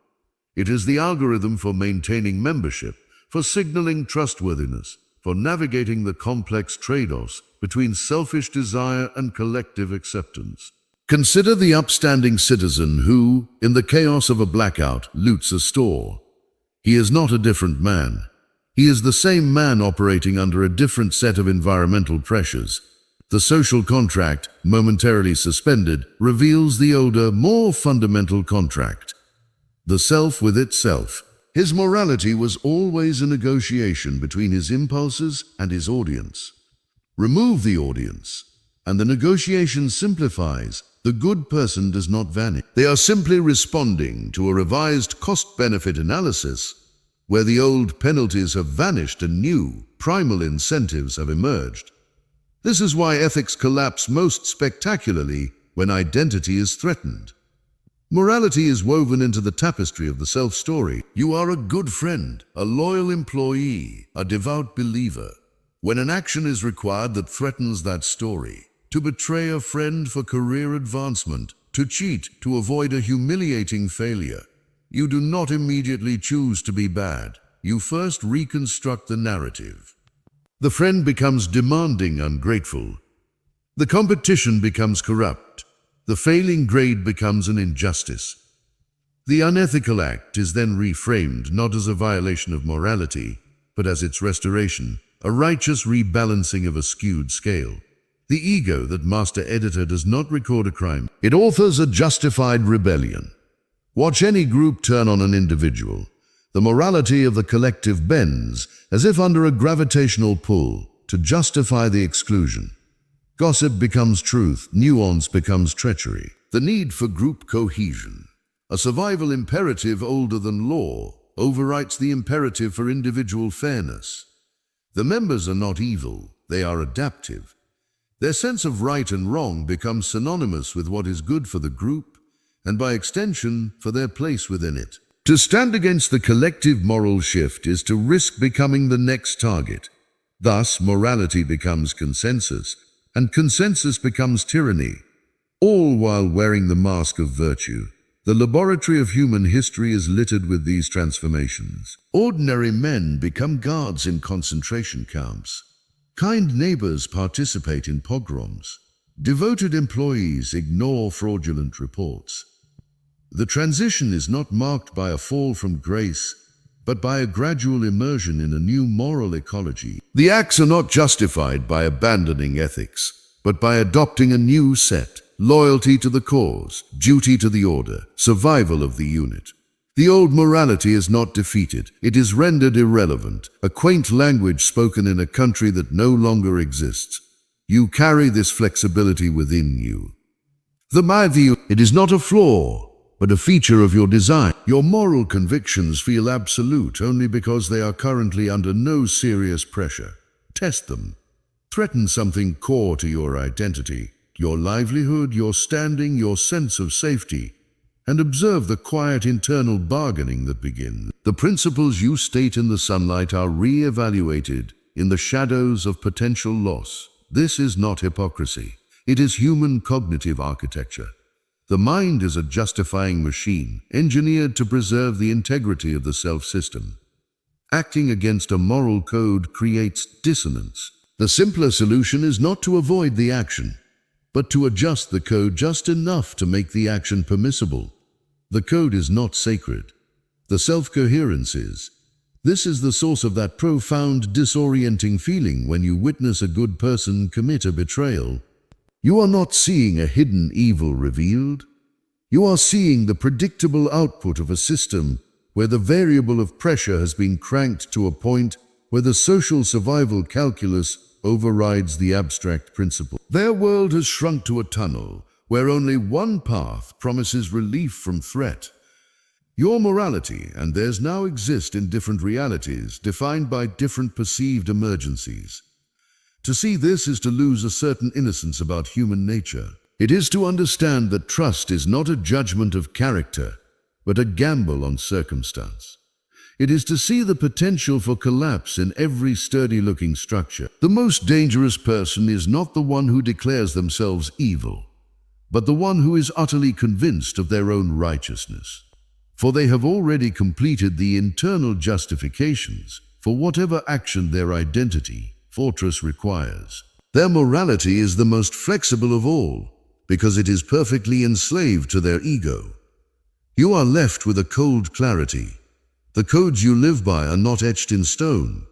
It is the algorithm for maintaining membership, for signaling trustworthiness, for navigating the complex trade-offs between selfish desire and collective acceptance. Consider the upstanding citizen who, in the chaos of a blackout, loots a store. He is not a different man. He is the same man operating under a different set of environmental pressures. The social contract, momentarily suspended, reveals the older, more fundamental contract. The self with itself. His morality was always a negotiation between his impulses and his audience. Remove the audience, and the negotiation simplifies. The good person does not vanish. They are simply responding to a revised cost-benefit analysis, where the old penalties have vanished and new, primal incentives have emerged. This is why ethics collapse most spectacularly when identity is threatened. Morality is woven into the tapestry of the self-story. You are a good friend, a loyal employee, a devout believer. When an action is required that threatens that story, to betray a friend for career advancement, to cheat to avoid a humiliating failure, you do not immediately choose to be bad. You first reconstruct the narrative. The friend becomes demanding, ungrateful. The competition becomes corrupt. The failing grade becomes an injustice. The unethical act is then reframed not as a violation of morality, but as its restoration, a righteous rebalancing of a skewed scale. The ego that master editor does not record a crime. It authors a justified rebellion. Watch any group turn on an individual. The morality of the collective bends, as if under a gravitational pull, to justify the exclusion. Gossip becomes truth, nuance becomes treachery. The need for group cohesion, a survival imperative older than law, overwrites the imperative for individual fairness. The members are not evil, they are adaptive. Their sense of right and wrong becomes synonymous with what is good for the group, and by extension, for their place within it. To stand against the collective moral shift is to risk becoming the next target. Thus, morality becomes consensus, and consensus becomes tyranny, all while wearing the mask of virtue. The laboratory of human history is littered with these transformations. Ordinary men become guards in concentration camps. Kind neighbors participate in pogroms. Devoted employees ignore fraudulent reports. The transition is not marked by a fall from grace, but by a gradual immersion in a new moral ecology. The acts are not justified by abandoning ethics, but by adopting a new set: loyalty to the cause, duty to the order, survival of the unit. The old morality is not defeated, it is rendered irrelevant, a quaint language spoken in a country that no longer exists. You carry this flexibility within you. My view, it is not a flaw, but a feature of your design. Your moral convictions feel absolute only because they are currently under no serious pressure. Test them. Threaten something core to your identity, your livelihood, your standing, your sense of safety, and observe the quiet internal bargaining that begins. The principles you state in the sunlight are re-evaluated in the shadows of potential loss. This is not hypocrisy. It is human cognitive architecture. The mind is a justifying machine, engineered to preserve the integrity of the self-system. Acting against a moral code creates dissonance. The simpler solution is not to avoid the action, but to adjust the code just enough to make the action permissible. The code is not sacred. The self-coherence is. This is the source of that profound, disorienting feeling when you witness a good person commit a betrayal. You are not seeing a hidden evil revealed. You are seeing the predictable output of a system where the variable of pressure has been cranked to a point where the social survival calculus overrides the abstract principle. Their world has shrunk to a tunnel where only one path promises relief from threat. Your morality and theirs now exist in different realities, defined by different perceived emergencies. To see this is to lose a certain innocence about human nature. It is to understand that trust is not a judgment of character, but a gamble on circumstance. It is to see the potential for collapse in every sturdy-looking structure. The most dangerous person is not the one who declares themselves evil, but the one who is utterly convinced of their own righteousness. For they have already completed the internal justifications for whatever action their identity fortress requires. Their morality is the most flexible of all, because it is perfectly enslaved to their ego. You are left with a cold clarity. The codes you live by are not etched in stone.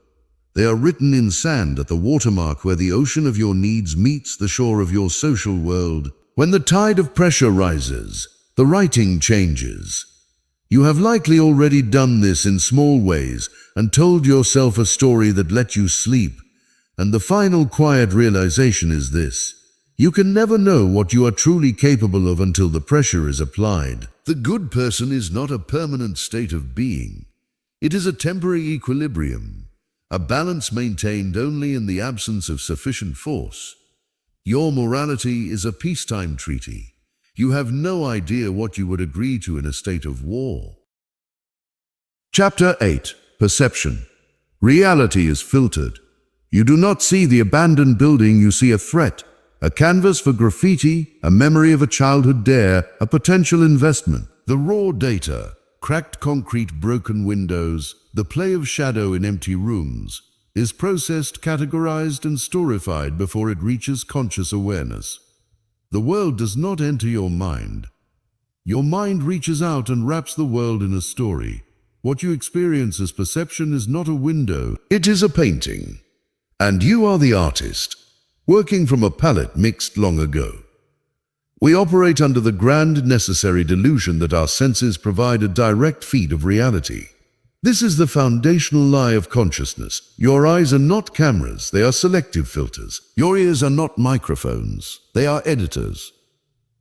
They are written in sand at the watermark where the ocean of your needs meets the shore of your social world. When the tide of pressure rises, the writing changes. You have likely already done this in small ways and told yourself a story that let you sleep. And the final quiet realization is this: you can never know what you are truly capable of until the pressure is applied. The good person is not a permanent state of being. It is a temporary equilibrium, a balance maintained only in the absence of sufficient force. Your morality is a peacetime treaty. You have no idea what you would agree to in a state of war. Chapter 8. Perception. Reality is filtered. You do not see the abandoned building, you see a threat, a canvas for graffiti, a memory of a childhood dare, a potential investment. The raw data, cracked concrete, broken windows, the play of shadow in empty rooms, is processed, categorized, and storified before it reaches conscious awareness. The world does not enter your mind. Your mind reaches out and wraps the world in a story. What you experience as perception is not a window, it is a painting. And you are the artist, working from a palette mixed long ago. We operate under the grand necessary delusion that our senses provide a direct feed of reality. This is the foundational lie of consciousness. Your eyes are not cameras, they are selective filters. Your ears are not microphones, they are editors.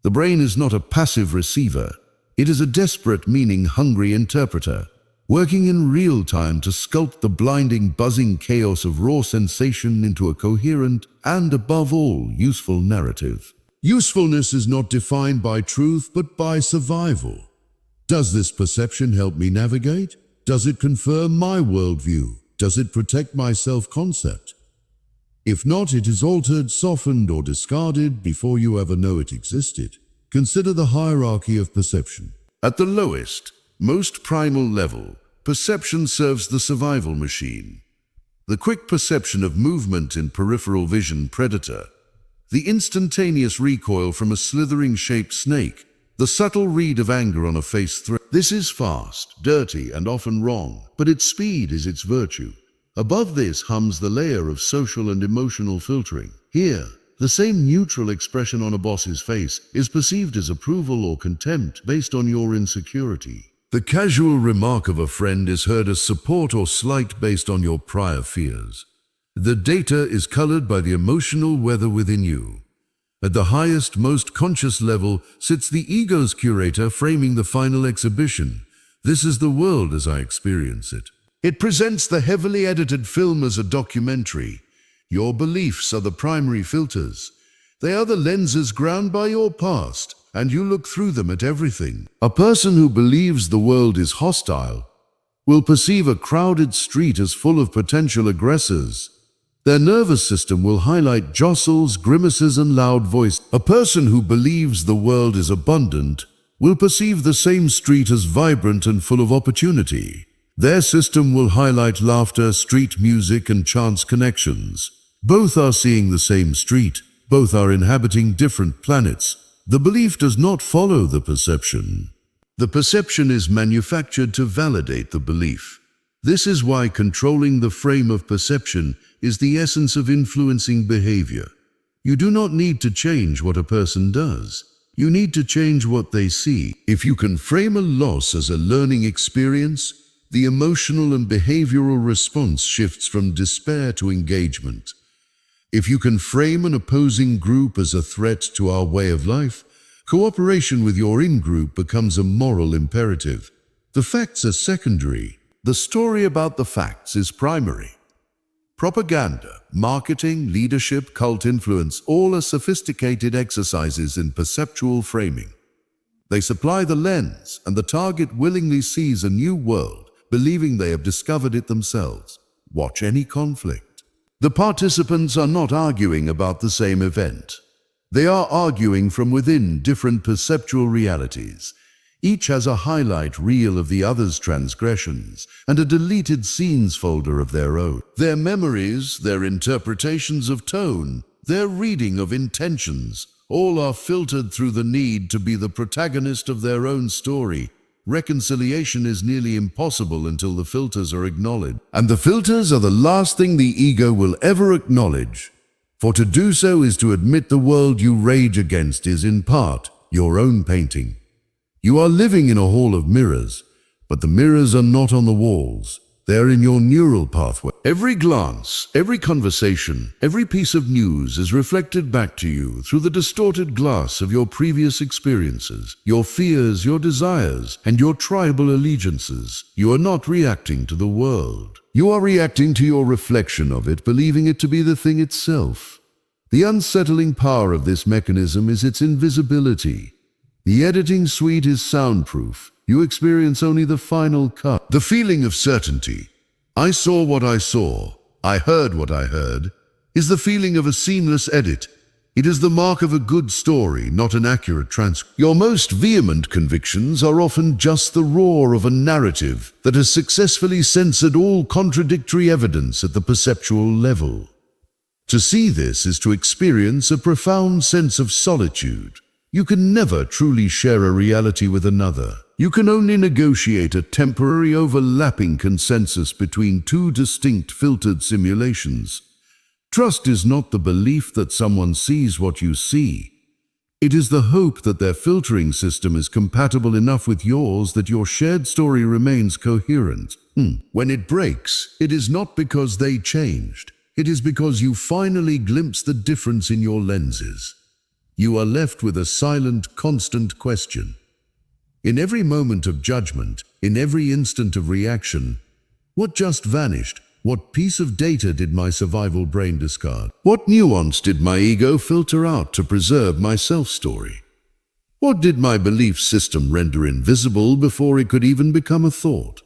The brain is not a passive receiver, it is a desperate, meaning-hungry interpreter, working in real time to sculpt the blinding, buzzing chaos of raw sensation into a coherent and, above all, useful narrative. Usefulness is not defined by truth, but by survival. Does this perception help me navigate? Does it confirm my worldview? Does it protect my self-concept? If not, it is altered, softened, or discarded before you ever know it existed. Consider the hierarchy of perception. At the lowest, most primal level, perception serves the survival machine. The quick perception of movement in peripheral vision predator, the instantaneous recoil from a slithering-shaped snake, the subtle read of anger on a face threat. This is fast, dirty, and often wrong, but its speed is its virtue. Above this hums the layer of social and emotional filtering. Here, the same neutral expression on a boss's face is perceived as approval or contempt based on your insecurity. The casual remark of a friend is heard as support or slight based on your prior fears. The data is colored by the emotional weather within you. At the highest, most conscious level sits the ego's curator framing the final exhibition. This is the world as I experience it. It presents the heavily edited film as a documentary. Your beliefs are the primary filters. They are the lenses ground by your past, and you look through them at everything. A person who believes the world is hostile will perceive a crowded street as full of potential aggressors. Their nervous system will highlight jostles, grimaces, and loud voice. A person who believes the world is abundant will perceive the same street as vibrant and full of opportunity. Their system will highlight laughter, street music, and chance connections. Both are seeing the same street. Both are inhabiting different planets. The belief does not follow the perception. The perception is manufactured to validate the belief. This is why controlling the frame of perception is the essence of influencing behavior. You do not need to change what a person does. You need to change what they see. If you can frame a loss as a learning experience, the emotional and behavioral response shifts from despair to engagement. If you can frame an opposing group as a threat to our way of life, cooperation with your in-group becomes a moral imperative. The facts are secondary. The story about the facts is primary. Propaganda, marketing, leadership, cult influence, all are sophisticated exercises in perceptual framing. They supply the lens, and the target willingly sees a new world, believing they have discovered it themselves. Watch any conflict. The participants are not arguing about the same event. They are arguing from within different perceptual realities. Each has a highlight reel of the other's transgressions and a deleted scenes folder of their own. Their memories, their interpretations of tone, their reading of intentions, all are filtered through the need to be the protagonist of their own story. Reconciliation is nearly impossible until the filters are acknowledged. And the filters are the last thing the ego will ever acknowledge. For to do so is to admit the world you rage against is in part your own painting. You are living in a hall of mirrors, but the mirrors are not on the walls. They are in your neural pathway. Every glance, every conversation, every piece of news is reflected back to you through the distorted glass of your previous experiences, your fears, your desires, and your tribal allegiances. You are not reacting to the world. You are reacting to your reflection of it, believing it to be the thing itself. The unsettling power of this mechanism is its invisibility. The editing suite is soundproof. You experience only the final cut. The feeling of certainty, I saw what I saw, I heard what I heard, is the feeling of a seamless edit. It is the mark of a good story, not an accurate transcript. Your most vehement convictions are often just the roar of a narrative that has successfully censored all contradictory evidence at the perceptual level. To see this is to experience a profound sense of solitude. You can never truly share a reality with another. You can only negotiate a temporary overlapping consensus between two distinct filtered simulations. Trust is not the belief that someone sees what you see. It is the hope that their filtering system is compatible enough with yours that your shared story remains coherent. When it breaks, it is not because they changed. It is because you finally glimpse the difference in your lenses. You are left with a silent, constant question. In every moment of judgment, in every instant of reaction, what just vanished? What piece of data did my survival brain discard? What nuance did my ego filter out to preserve my self-story? What did my belief system render invisible before it could even become a thought?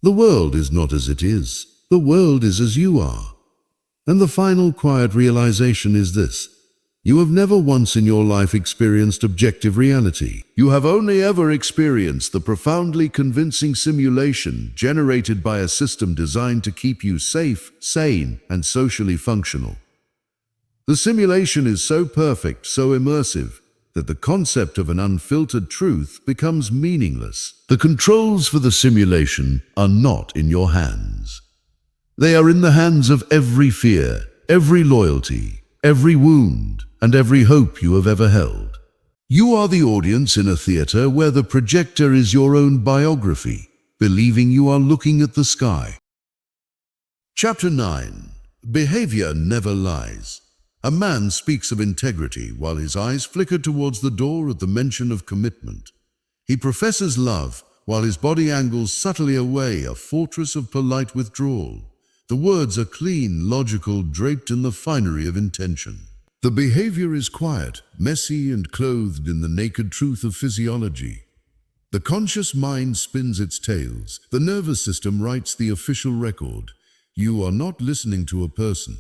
The world is not as it is. The world is as you are. And the final quiet realization is this. You have never once in your life experienced objective reality. You have only ever experienced the profoundly convincing simulation generated by a system designed to keep you safe, sane, and socially functional. The simulation is so perfect, so immersive, that the concept of an unfiltered truth becomes meaningless. The controls for the simulation are not in your hands. They are in the hands of every fear, every loyalty, every wound, and every hope you have ever held. You are the audience in a theater where the projector is your own biography, believing you are looking at the sky. Chapter 9. Behavior never lies. A man speaks of integrity while his eyes flicker towards the door at the mention of commitment. He professes love while his body angles subtly away, a fortress of polite withdrawal. The words are clean, logical, draped in the finery of intention. The behavior is quiet, messy, and clothed in the naked truth of physiology. The conscious mind spins its tales. The nervous system writes the official record. You are not listening to a person.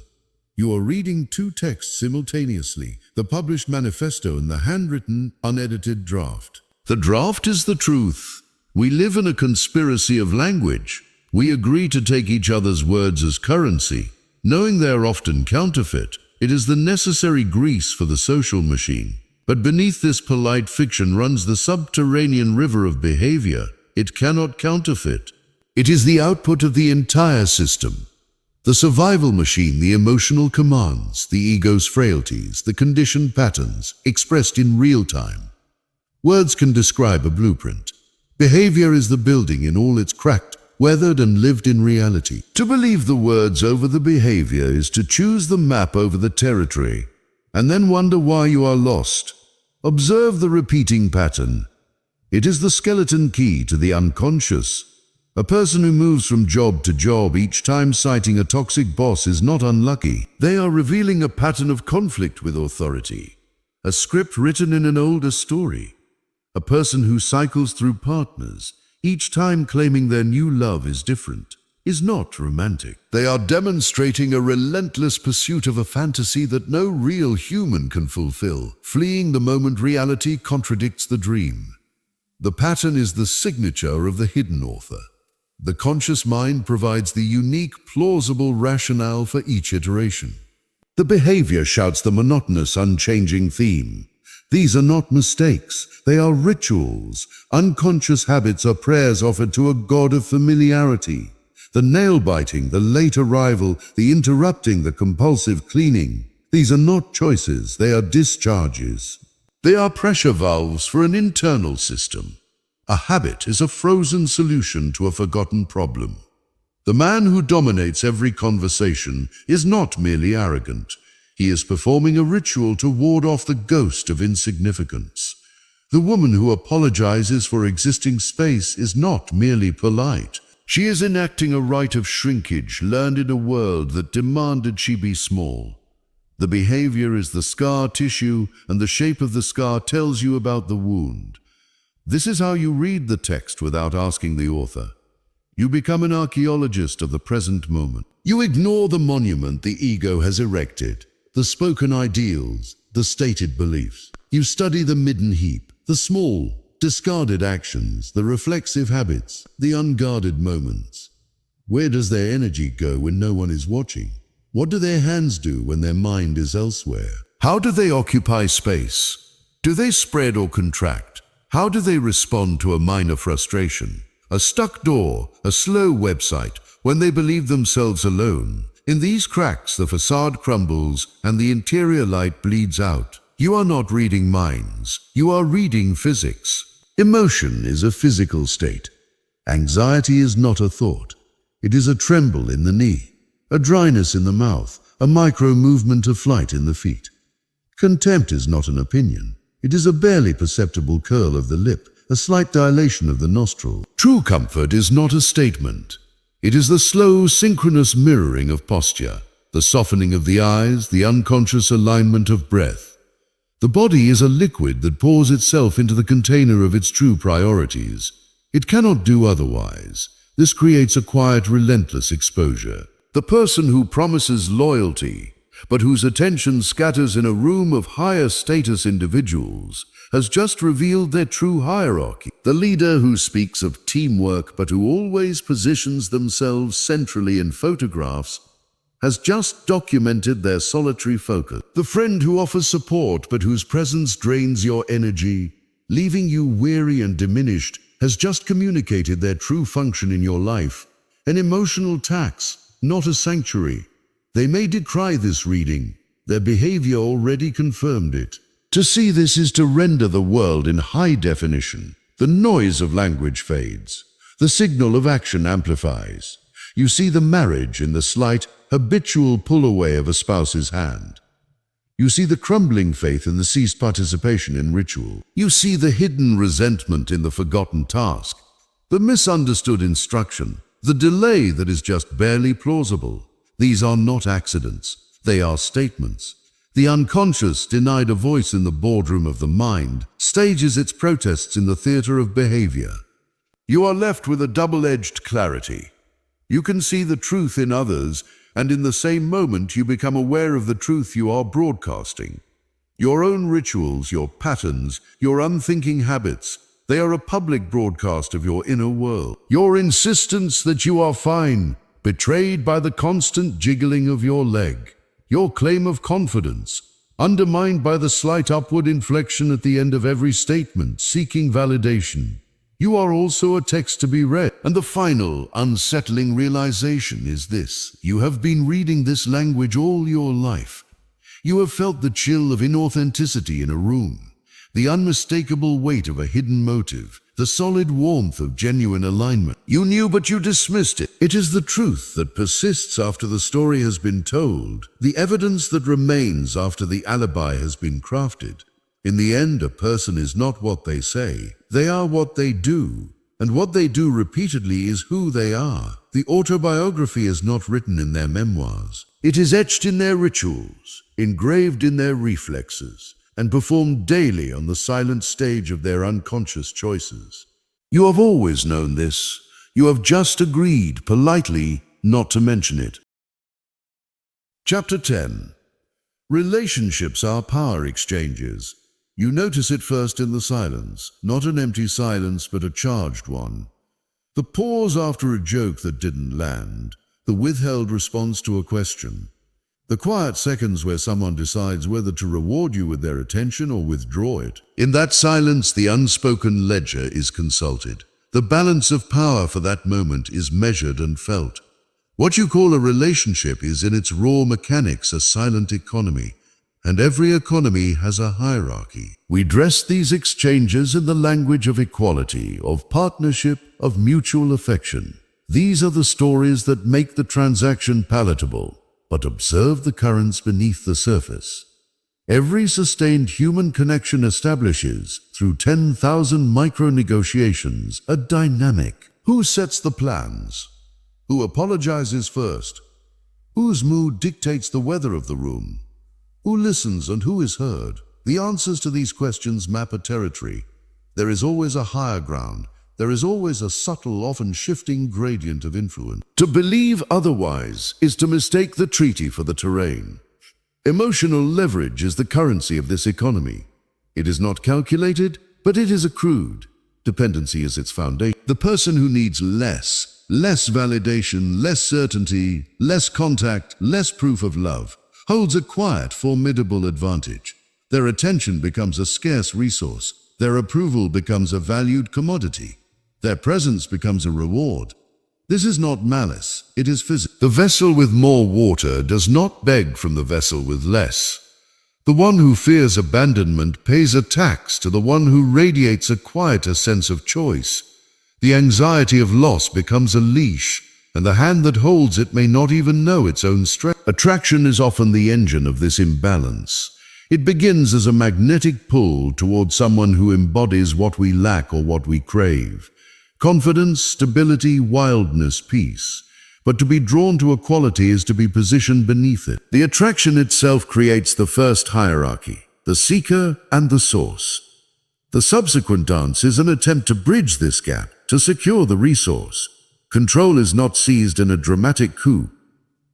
You are reading two texts simultaneously, the published manifesto and the handwritten, unedited draft. The draft is the truth. We live in a conspiracy of language. We agree to take each other's words as currency, knowing they are often counterfeit. It is the necessary grease for the social machine. But beneath this polite fiction runs the subterranean river of behavior. It cannot counterfeit. It is the output of the entire system. The survival machine, the emotional commands, the ego's frailties, the conditioned patterns, expressed in real time. Words can describe a blueprint. Behavior is the building in all its cracked, weathered and lived-in reality. To believe the words over the behavior is to choose the map over the territory, and then wonder why you are lost. Observe the repeating pattern. It is the skeleton key to the unconscious. A person who moves from job to job, each time citing a toxic boss, is not unlucky. They are revealing a pattern of conflict with authority, a script written in an older story. A person who cycles through partners, each time claiming their new love is different, is not romantic. They are demonstrating a relentless pursuit of a fantasy that no real human can fulfill, fleeing the moment reality contradicts the dream. The pattern is the signature of the hidden author. The conscious mind provides the unique, plausible rationale for each iteration. The behavior shouts the monotonous, unchanging theme. These are not mistakes, they are rituals. Unconscious habits are prayers offered to a god of familiarity. The nail-biting, the late arrival, the interrupting, the compulsive cleaning. These are not choices, they are discharges. They are pressure valves for an internal system. A habit is a frozen solution to a forgotten problem. The man who dominates every conversation is not merely arrogant. He is performing a ritual to ward off the ghost of insignificance. The woman who apologizes for existing space is not merely polite. She is enacting a rite of shrinkage learned in a world that demanded she be small. The behavior is the scar tissue, and the shape of the scar tells you about the wound. This is how you read the text without asking the author. You become an archaeologist of the present moment. You ignore the monument the ego has erected, the spoken ideals, the stated beliefs. You study the midden heap, the small, discarded actions, the reflexive habits, the unguarded moments. Where does their energy go when no one is watching? What do their hands do when their mind is elsewhere? How do they occupy space? Do they spread or contract? How do they respond to a minor frustration, a stuck door, a slow website, when they believe themselves alone? In these cracks, the facade crumbles and the interior light bleeds out. You are not reading minds, you are reading physics. Emotion is a physical state. Anxiety is not a thought. It is a tremble in the knee, a dryness in the mouth, a micro-movement of flight in the feet. Contempt is not an opinion. It is a barely perceptible curl of the lip, a slight dilation of the nostril. True comfort is not a statement. It is the slow, synchronous mirroring of posture, the softening of the eyes, the unconscious alignment of breath. The body is a liquid that pours itself into the container of its true priorities. It cannot do otherwise. This creates a quiet, relentless exposure. The person who promises loyalty, but whose attention scatters in a room of higher status individuals, has just revealed their true hierarchy. The leader who speaks of teamwork but who always positions themselves centrally in photographs has just documented their solitary focus. The friend who offers support but whose presence drains your energy, leaving you weary and diminished, has just communicated their true function in your life. An emotional tax, not a sanctuary. They may decry this reading. Their behavior already confirmed it. To see this is to render the world in high definition. The noise of language fades. The signal of action amplifies. You see the marriage in the slight, habitual pull away of a spouse's hand. You see the crumbling faith in the ceased participation in ritual. You see the hidden resentment in the forgotten task, the misunderstood instruction, the delay that is just barely plausible. These are not accidents. They are statements. The unconscious, denied a voice in the boardroom of the mind, stages its protests in the theater of behavior. You are left with a double-edged clarity. You can see the truth in others, and in the same moment you become aware of the truth you are broadcasting. Your own rituals, your patterns, your unthinking habits, they are a public broadcast of your inner world. Your insistence that you are fine, betrayed by the constant jiggling of your leg. Your claim of confidence, undermined by the slight upward inflection at the end of every statement, seeking validation. You are also a text to be read. And the final, unsettling realization is this: you have been reading this language all your life. You have felt the chill of inauthenticity in a room, the unmistakable weight of a hidden motive, the solid warmth of genuine alignment. You knew, but you dismissed it. It is the truth that persists after the story has been told, the evidence that remains after the alibi has been crafted. In the end, a person is not what they say, they are what they do, and what they do repeatedly is who they are. The autobiography is not written in their memoirs. It is etched in their rituals, engraved in their reflexes, and performed daily on the silent stage of their unconscious choices. You have always known this. You have just agreed politely not to mention it. Chapter 10. Relationships are power exchanges. You notice it first in the silence, not an empty silence but a charged one. The pause after a joke that didn't land, the withheld response to a question. The quiet seconds where someone decides whether to reward you with their attention or withdraw it. In that silence, the unspoken ledger is consulted. The balance of power for that moment is measured and felt. What you call a relationship is in its raw mechanics a silent economy, and every economy has a hierarchy. We dress these exchanges in the language of equality, of partnership, of mutual affection. These are the stories that make the transaction palatable. But observe the currents beneath the surface. Every sustained human connection establishes, through 10,000 micro-negotiations, a dynamic. Who sets the plans? Who apologizes first? Whose mood dictates the weather of the room? Who listens and who is heard? The answers to these questions map a territory. There is always a higher ground. There is always a subtle, often shifting gradient of influence. To believe otherwise is to mistake the treaty for the terrain. Emotional leverage is the currency of this economy. It is not calculated, but it is accrued. Dependency is its foundation. The person who needs less validation, less certainty, less contact, less proof of love, holds a quiet, formidable advantage. Their attention becomes a scarce resource. Their approval becomes a valued commodity. Their presence becomes a reward. This is not malice, it is physics. The vessel with more water does not beg from the vessel with less. The one who fears abandonment pays a tax to the one who radiates a quieter sense of choice. The anxiety of loss becomes a leash, and the hand that holds it may not even know its own strength. Attraction is often the engine of this imbalance. It begins as a magnetic pull toward someone who embodies what we lack or what we crave. Confidence, stability, wildness, peace. But to be drawn to a quality is to be positioned beneath it. The attraction itself creates the first hierarchy, the seeker and the source. The subsequent dance is an attempt to bridge this gap, to secure the resource. Control is not seized in a dramatic coup.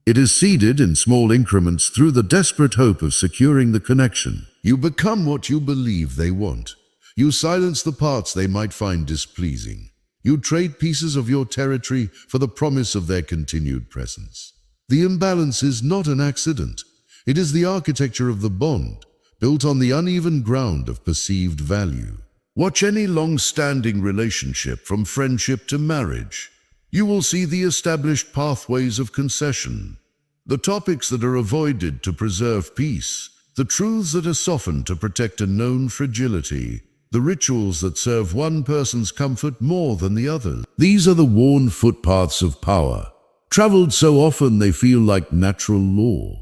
It is seeded in small increments through the desperate hope of securing the connection. You become what you believe they want. You silence the parts they might find displeasing. You trade pieces of your territory for the promise of their continued presence. The imbalance is not an accident. It is the architecture of the bond, built on the uneven ground of perceived value. Watch any long-standing relationship, from friendship to marriage. You will see the established pathways of concession, the topics that are avoided to preserve peace, the truths that are softened to protect a known fragility, the rituals that serve one person's comfort more than the other. These are the worn footpaths of power, traveled so often they feel like natural law.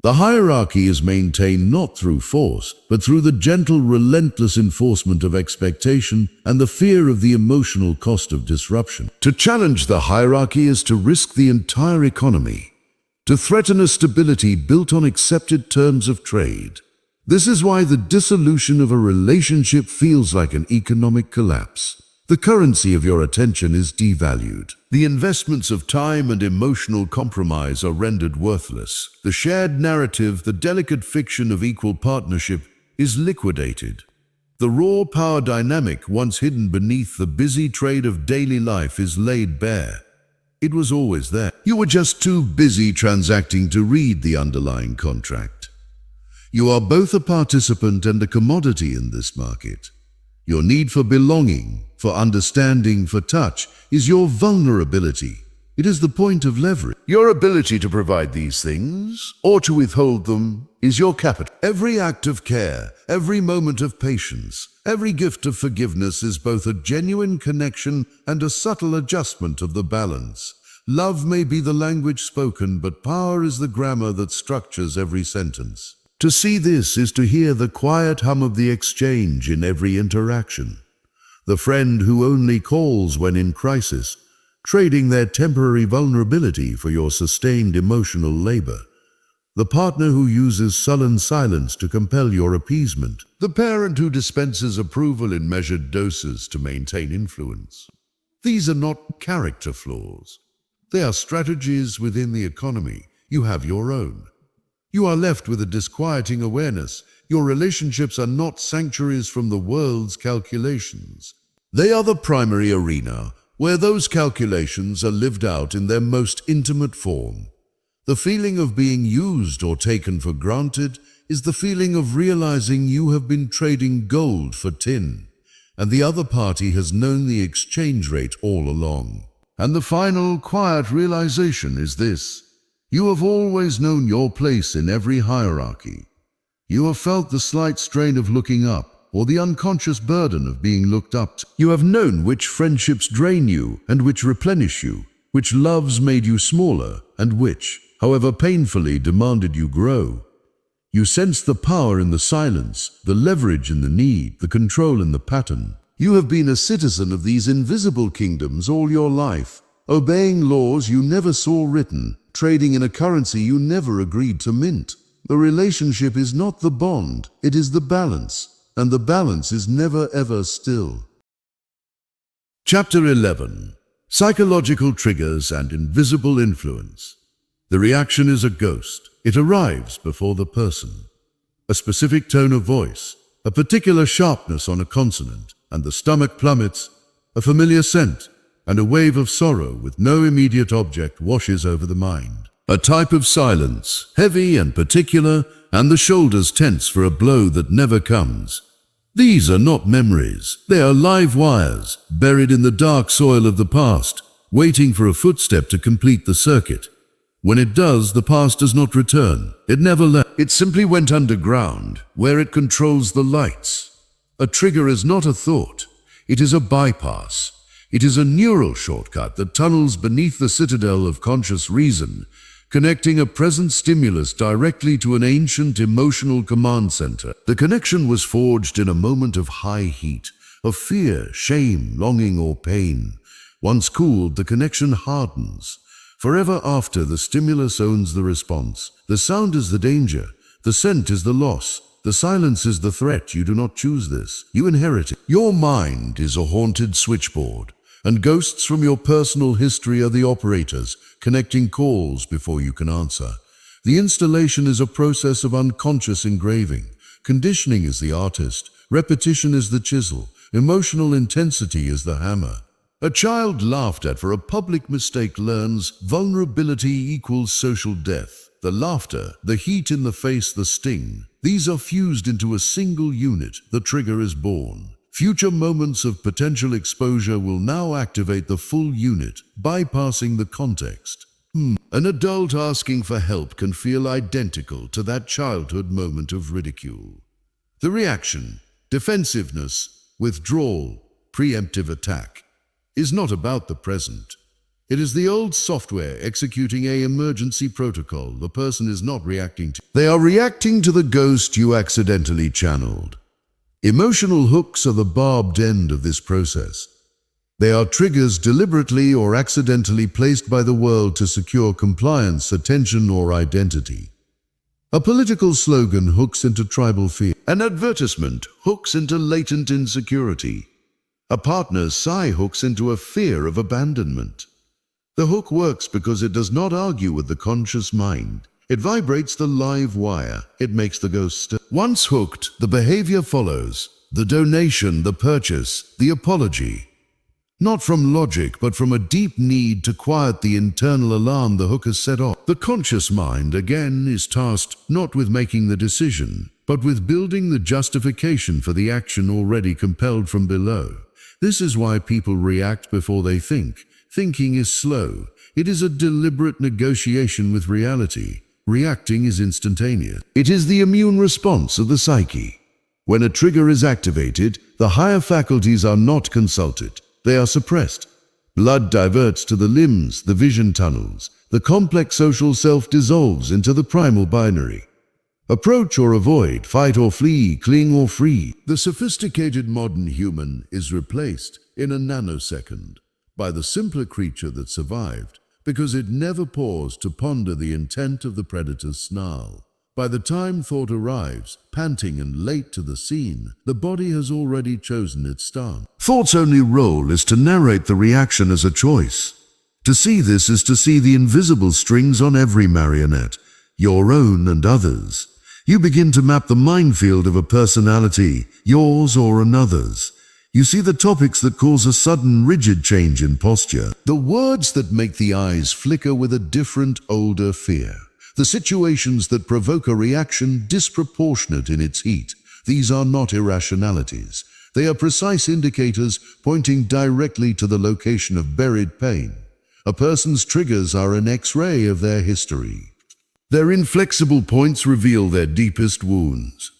The hierarchy is maintained not through force, but through the gentle, relentless enforcement of expectation and the fear of the emotional cost of disruption. To challenge the hierarchy is to risk the entire economy, to threaten a stability built on accepted terms of trade. This is why the dissolution of a relationship feels like an economic collapse. The currency of your attention is devalued. The investments of time and emotional compromise are rendered worthless. The shared narrative, the delicate fiction of equal partnership, is liquidated. The raw power dynamic, once hidden beneath the busy trade of daily life, is laid bare. It was always there. You were just too busy transacting to read the underlying contract. You are both a participant and a commodity in this market. Your need for belonging, for understanding, for touch, is your vulnerability. It is the point of leverage. Your ability to provide these things, or to withhold them, is your capital. Every act of care, every moment of patience, every gift of forgiveness is both a genuine connection and a subtle adjustment of the balance. Love may be the language spoken, but power is the grammar that structures every sentence. To see this is to hear the quiet hum of the exchange in every interaction. The friend who only calls when in crisis, trading their temporary vulnerability for your sustained emotional labor. The partner who uses sullen silence to compel your appeasement. The parent who dispenses approval in measured doses to maintain influence. These are not character flaws. They are strategies within the economy. You have your own. You are left with a disquieting awareness. Your relationships are not sanctuaries from the world's calculations. They are the primary arena where those calculations are lived out in their most intimate form. The feeling of being used or taken for granted is the feeling of realizing you have been trading gold for tin, and the other party has known the exchange rate all along. And the final quiet realization is this: you have always known your place in every hierarchy. You have felt the slight strain of looking up, or the unconscious burden of being looked up to. You have known which friendships drain you and which replenish you, which loves made you smaller and which, however painfully, demanded you grow. You sensed the power in the silence, the leverage in the need, the control in the pattern. You have been a citizen of these invisible kingdoms all your life, obeying laws you never saw written, trading in a currency you never agreed to mint. The relationship is not the bond, it is the balance. And the balance is never ever still. Chapter 11. Psychological Triggers and Invisible Influence. The reaction is a ghost. It arrives before the person. A specific tone of voice, a particular sharpness on a consonant, and the stomach plummets, a familiar scent, and a wave of sorrow with no immediate object washes over the mind. A type of silence, heavy and particular, and the shoulders tense for a blow that never comes. These are not memories. They are live wires, buried in the dark soil of the past, waiting for a footstep to complete the circuit. When it does, the past does not return. It never left. It simply went underground, where it controls the lights. A trigger is not a thought. It is a bypass. It is a neural shortcut that tunnels beneath the citadel of conscious reason, connecting a present stimulus directly to an ancient emotional command center. The connection was forged in a moment of high heat, of fear, shame, longing, or pain. Once cooled, the connection hardens. Forever after, the stimulus owns the response. The sound is the danger. The scent is the loss. The silence is the threat. You do not choose this. You inherit it. Your mind is a haunted switchboard, and ghosts from your personal history are the operators, connecting calls before you can answer. The installation is a process of unconscious engraving. Conditioning is the artist. Repetition is the chisel. Emotional intensity is the hammer. A child laughed at for a public mistake learns vulnerability equals social death. The laughter, the heat in the face, the sting. These are fused into a single unit. The trigger is born. Future moments of potential exposure will now activate the full unit, bypassing the context. An adult asking for help can feel identical to that childhood moment of ridicule. The reaction, defensiveness, withdrawal, preemptive attack, is not about the present. It is the old software executing an emergency protocol the person is not reacting to. They are reacting to the ghost you accidentally channeled. Emotional hooks are the barbed end of this process. They are triggers deliberately or accidentally placed by the world to secure compliance, attention, or identity. A political slogan hooks into tribal fear. An advertisement hooks into latent insecurity. A partner's sigh hooks into a fear of abandonment. The hook works because it does not argue with the conscious mind. It vibrates the live wire. It makes the ghost still. Once hooked, the behavior follows. The donation, the purchase, the apology. Not from logic, but from a deep need to quiet the internal alarm the hook has set off. The conscious mind, again, is tasked not with making the decision, but with building the justification for the action already compelled from below. This is why people react before they think. Thinking is slow. It is a deliberate negotiation with reality. Reacting is instantaneous. It is the immune response of the psyche. When a trigger is activated, the higher faculties are not consulted. They are suppressed. Blood diverts to the limbs, the vision tunnels. The complex social self dissolves into the primal binary. Approach or avoid, fight or flee, cling or free. The sophisticated modern human is replaced in a nanosecond by the simpler creature that survived, because it never paused to ponder the intent of the predator's snarl. By the time thought arrives, panting and late to the scene, the body has already chosen its stance. Thought's only role is to narrate the reaction as a choice. To see this is to see the invisible strings on every marionette, your own and others. You begin to map the minefield of a personality, yours or another's. You see the topics that cause a sudden rigid change in posture. The words that make the eyes flicker with a different, older fear. The situations that provoke a reaction disproportionate in its heat. These are not irrationalities. They are precise indicators pointing directly to the location of buried pain. A person's triggers are an X-ray of their history. Their inflexible points reveal their deepest wounds.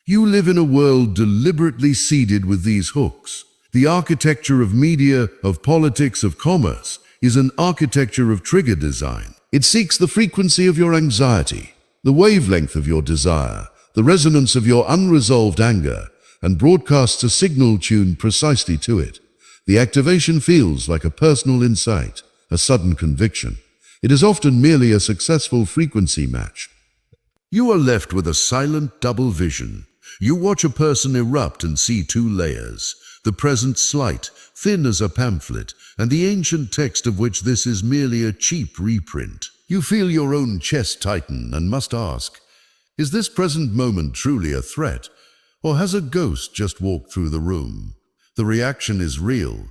You live in a world deliberately seeded with these hooks. The architecture of media, of politics, of commerce is an architecture of trigger design. It seeks the frequency of your anxiety, the wavelength of your desire, the resonance of your unresolved anger, and broadcasts a signal tuned precisely to it. The activation feels like a personal insight, a sudden conviction. It is often merely a successful frequency match. You are left with a silent double vision. You watch a person erupt and see two layers, the present slight, thin as a pamphlet, and the ancient text of which this is merely a cheap reprint. You feel your own chest tighten and must ask, is this present moment truly a threat, or has a ghost just walked through the room? The reaction is real.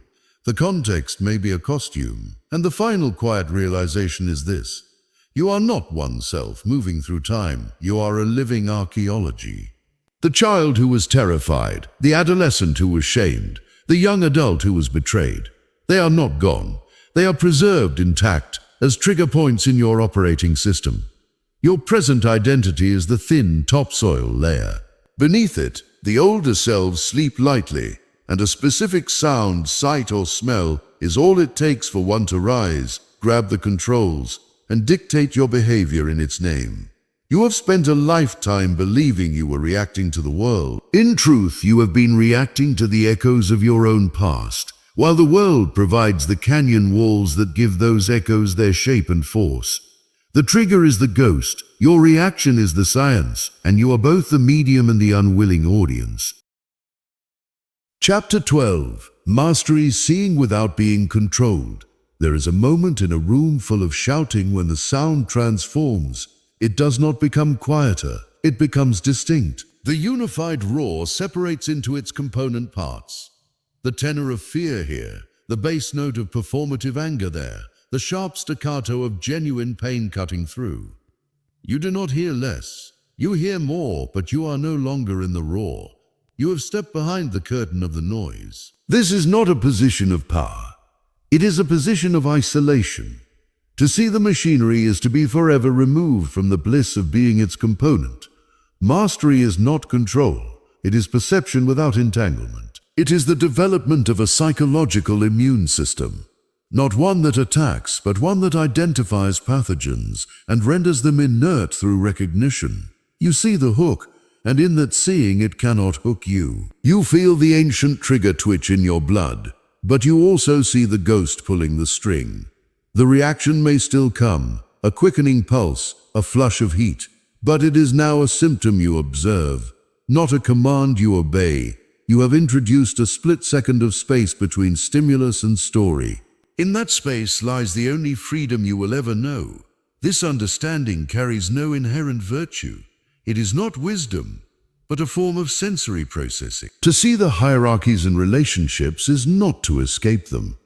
The context may be a costume, and the final quiet realization is this: you are not oneself moving through time, you are a living archaeology. The child who was terrified, the adolescent who was shamed, the young adult who was betrayed. They are not gone. They are preserved intact as trigger points in your operating system. Your present identity is the thin topsoil layer. Beneath it, the older selves sleep lightly, and a specific sound, sight, or smell is all it takes for one to rise, grab the controls, and dictate your behavior in its name. You have spent a lifetime believing you were reacting to the world. In truth, you have been reacting to the echoes of your own past, while the world provides the canyon walls that give those echoes their shape and force. The trigger is the ghost, your reaction is the science, and you are both the medium and the unwilling audience. Chapter 12. Mastery: Seeing Without Being Controlled. There is a moment in a room full of shouting when the sound transforms. It does not become quieter, it becomes distinct. The unified roar separates into its component parts. The tenor of fear here, the bass note of performative anger there, the sharp staccato of genuine pain cutting through. You do not hear less. You hear more, but you are no longer in the roar. You have stepped behind the curtain of the noise. This is not a position of power. It is a position of isolation. To see the machinery is to be forever removed from the bliss of being its component. Mastery is not control. It is perception without entanglement. It is the development of a psychological immune system. Not one that attacks, but one that identifies pathogens and renders them inert through recognition. You see the hook, and in that seeing it cannot hook you. You feel the ancient trigger twitch in your blood, but you also see the ghost pulling the string. The reaction may still come, a quickening pulse, a flush of heat, but it is now a symptom you observe, not a command you obey. You have introduced a split second of space between stimulus and story. In that space lies the only freedom you will ever know. This understanding carries no inherent virtue. It is not wisdom, but a form of sensory processing. To see the hierarchies in relationships is not to escape them.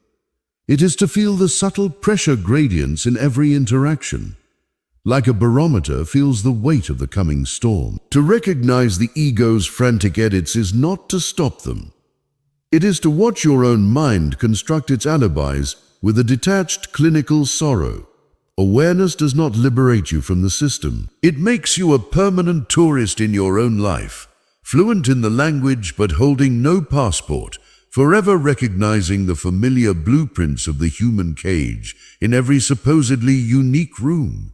It is to feel the subtle pressure gradients in every interaction. Like a barometer feels the weight of the coming storm. To recognize the ego's frantic edits is not to stop them. It is to watch your own mind construct its alibis with a detached clinical sorrow. Awareness does not liberate you from the system. It makes you a permanent tourist in your own life, fluent in the language but holding no passport, forever recognizing the familiar blueprints of the human cage in every supposedly unique room.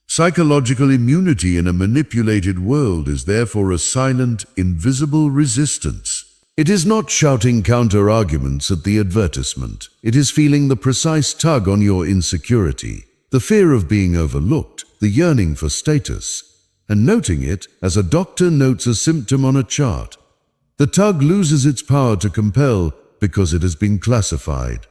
Psychological immunity in a manipulated world is therefore a silent, invisible resistance. It is not shouting counter-arguments at the advertisement. It is feeling the precise tug on your insecurity, the fear of being overlooked, the yearning for status, and noting it as a doctor notes a symptom on a chart. The tug loses its power to compel because it has been classified.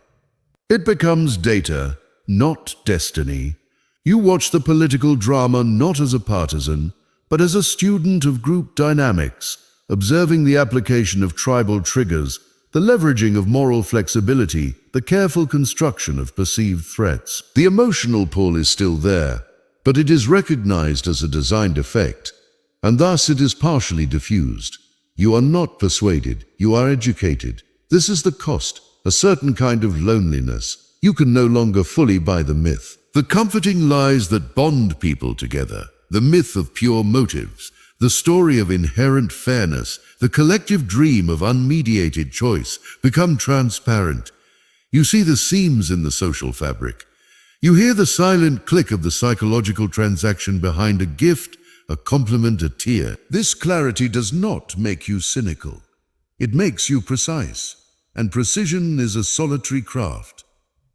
It becomes data, not destiny. You watch the political drama not as a partisan, but as a student of group dynamics, observing the application of tribal triggers, the leveraging of moral flexibility, the careful construction of perceived threats. The emotional pull is still there, but it is recognized as a designed effect, and thus it is partially diffused. You are not persuaded, you are educated. This is the cost, a certain kind of loneliness. You can no longer fully buy the myth. The comforting lies that bond people together, the myth of pure motives, the story of inherent fairness, the collective dream of unmediated choice become transparent. You see the seams in the social fabric. You hear the silent click of the psychological transaction behind a gift, a compliment, a tear. This clarity does not make you cynical. It makes you precise, and precision is a solitary craft.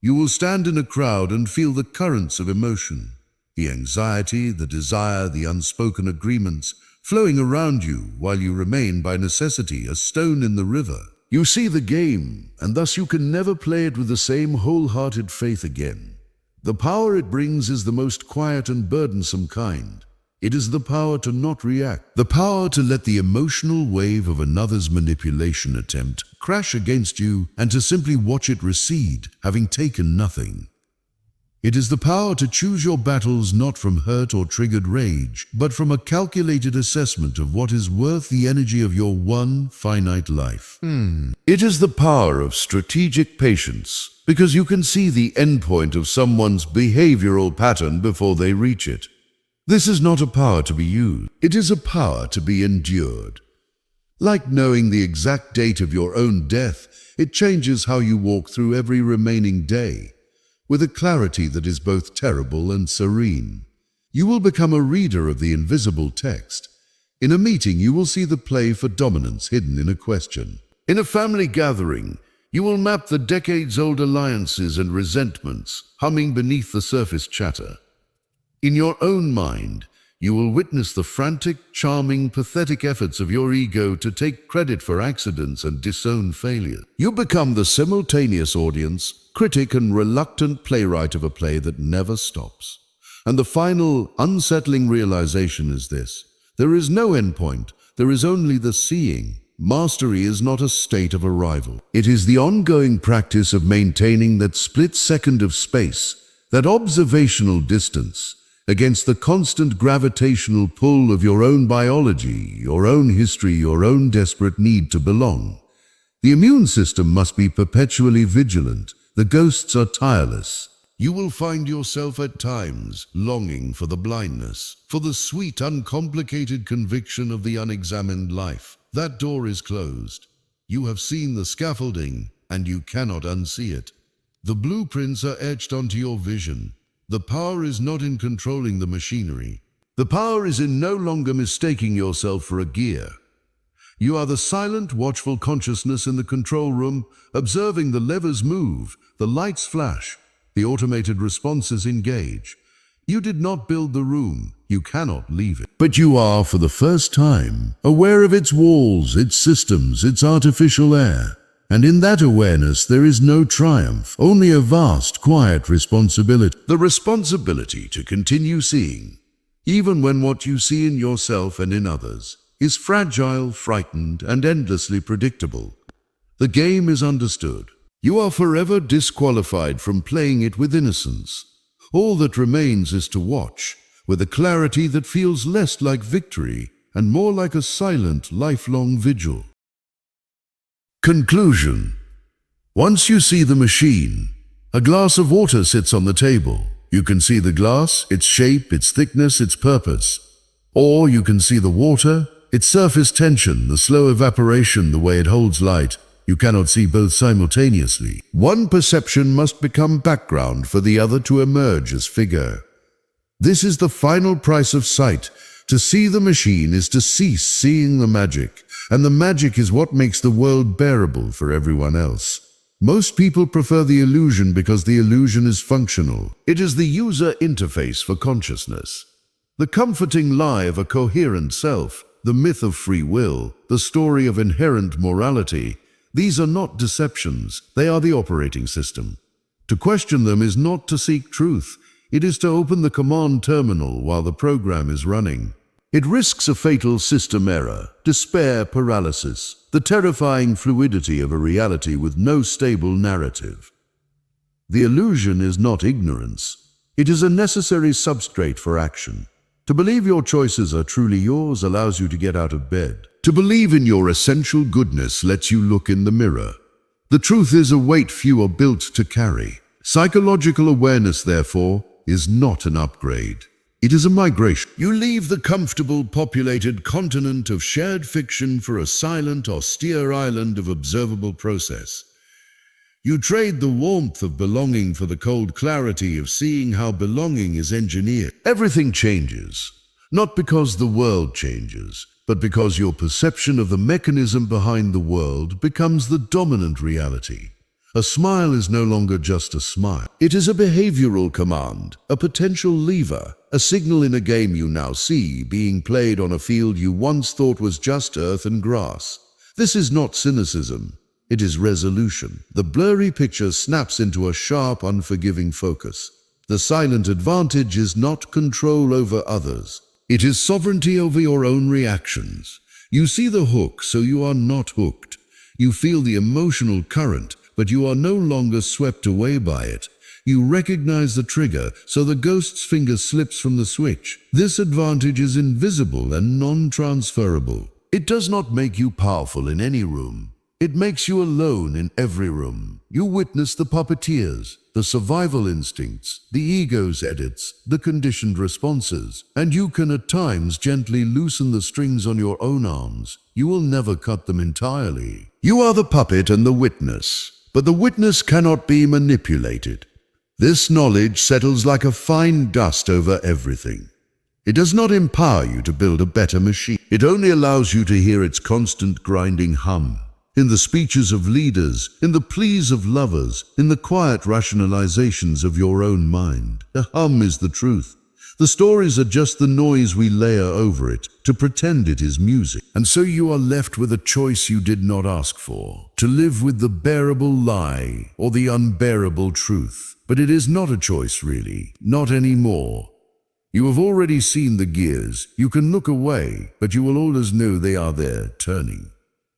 You will stand in a crowd and feel the currents of emotion, the anxiety, the desire, the unspoken agreements flowing around you while you remain by necessity a stone in the river. You see the game, and thus you can never play it with the same wholehearted faith again. The power it brings is the most quiet and burdensome kind. It is the power to not react, the power to let the emotional wave of another's manipulation attempt crash against you and to simply watch it recede, having taken nothing. It is the power to choose your battles not from hurt or triggered rage, but from a calculated assessment of what is worth the energy of your one finite life. It is the power of strategic patience, because you can see the endpoint of someone's behavioral pattern before they reach it. This is not a power to be used. It is a power to be endured. Like knowing the exact date of your own death, it changes how you walk through every remaining day, with a clarity that is both terrible and serene. You will become a reader of the invisible text. In a meeting, you will see the play for dominance hidden in a question. In a family gathering, you will map the decades-old alliances and resentments humming beneath the surface chatter. In your own mind, you will witness the frantic, charming, pathetic efforts of your ego to take credit for accidents and disown failure. You become the simultaneous audience, critic and reluctant playwright of a play that never stops. And the final, unsettling realization is this: there is no endpoint, there is only the seeing. Mastery is not a state of arrival. It is the ongoing practice of maintaining that split second of space, that observational distance, against the constant gravitational pull of your own biology, your own history, your own desperate need to belong. The immune system must be perpetually vigilant. The ghosts are tireless. You will find yourself at times longing for the blindness, for the sweet, uncomplicated conviction of the unexamined life. That door is closed. You have seen the scaffolding, and you cannot unsee it. The blueprints are etched onto your vision. The power is not in controlling the machinery. The power is in no longer mistaking yourself for a gear. You are the silent, watchful consciousness in the control room, observing the levers move, the lights flash, the automated responses engage. You did not build the room. You cannot leave it. But you are, for the first time, aware of its walls, its systems, its artificial air. And in that awareness there is no triumph, only a vast, quiet responsibility. The responsibility to continue seeing, even when what you see in yourself and in others is fragile, frightened, and endlessly predictable. The game is understood. You are forever disqualified from playing it with innocence. All that remains is to watch, with a clarity that feels less like victory and more like a silent, lifelong vigil. Conclusion. Once you see the machine, a glass of water sits on the table. You can see the glass, its shape, its thickness, its purpose. Or you can see the water, its surface tension, the slow evaporation, the way it holds light. You cannot see both simultaneously. One perception must become background for the other to emerge as figure. This is the final price of sight. To see the machine is to cease seeing the magic, and the magic is what makes the world bearable for everyone else. Most people prefer the illusion because the illusion is functional. It is the user interface for consciousness. The comforting lie of a coherent self, the myth of free will, the story of inherent morality, these are not deceptions, they are the operating system. To question them is not to seek truth, it is to open the command terminal while the program is running. It risks a fatal system error, despair, paralysis, the terrifying fluidity of a reality with no stable narrative. The illusion is not ignorance. It is a necessary substrate for action. To believe your choices are truly yours allows you to get out of bed. To believe in your essential goodness lets you look in the mirror. The truth is a weight few are built to carry. Psychological awareness, therefore, is not an upgrade. It is a migration. You leave the comfortable, populated continent of shared fiction for a silent, austere island of observable process. You trade the warmth of belonging for the cold clarity of seeing how belonging is engineered. Everything changes, not because the world changes, but because your perception of the mechanism behind the world becomes the dominant reality. A smile is no longer just a smile. It is a behavioral command, a potential lever, a signal in a game you now see being played on a field you once thought was just earth and grass. This is not cynicism. It is resolution. The blurry picture snaps into a sharp, unforgiving focus. The silent advantage is not control over others. It is sovereignty over your own reactions. You see the hook, so you are not hooked. You feel the emotional current, but you are no longer swept away by it. You recognize the trigger, so the ghost's finger slips from the switch. This advantage is invisible and non-transferable. It does not make you powerful in any room. It makes you alone in every room. You witness the puppeteers, the survival instincts, the ego's edits, the conditioned responses, and you can at times gently loosen the strings on your own arms. You will never cut them entirely. You are the puppet and the witness, but the witness cannot be manipulated. This knowledge settles like a fine dust over everything. It does not empower you to build a better machine. It only allows you to hear its constant grinding hum. In the speeches of leaders, in the pleas of lovers, in the quiet rationalizations of your own mind. The hum is the truth. The stories are just the noise we layer over it to pretend it is music. And so you are left with a choice you did not ask for, to live with the bearable lie or the unbearable truth. But it is not a choice really, not anymore. You have already seen the gears. You can look away, but you will always know they are there, turning.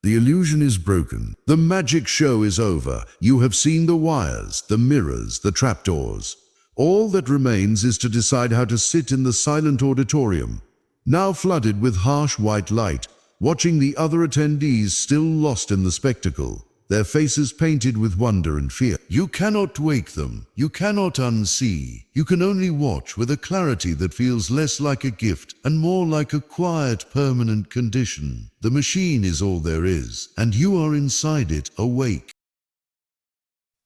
The illusion is broken. The magic show is over. You have seen the wires, the mirrors, the trapdoors. All that remains is to decide how to sit in the silent auditorium, now flooded with harsh white light, watching the other attendees still lost in the spectacle, their faces painted with wonder and fear. You cannot wake them. You cannot unsee. You can only watch with a clarity that feels less like a gift and more like a quiet, permanent condition. The machine is all there is, and you are inside it, awake.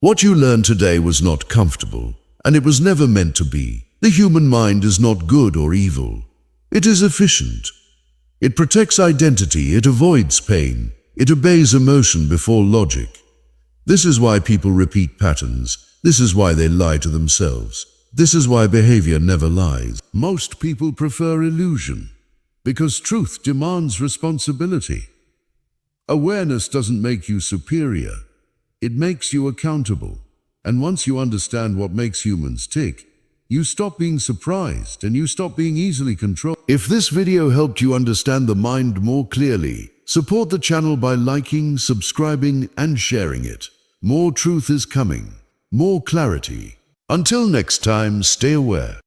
What you learned today was not comfortable, and it was never meant to be. The human mind is not good or evil. It is efficient. It protects identity. It avoids pain. It obeys emotion before logic. This is why people repeat patterns. This is why they lie to themselves. This is why behavior never lies. Most people prefer illusion because truth demands responsibility. Awareness doesn't make you superior. It makes you accountable. And once you understand what makes humans tick, you stop being surprised and you stop being easily controlled. If this video helped you understand the mind more clearly, support the channel by liking, subscribing, and sharing it. More truth is coming. More clarity. Until next time, stay aware.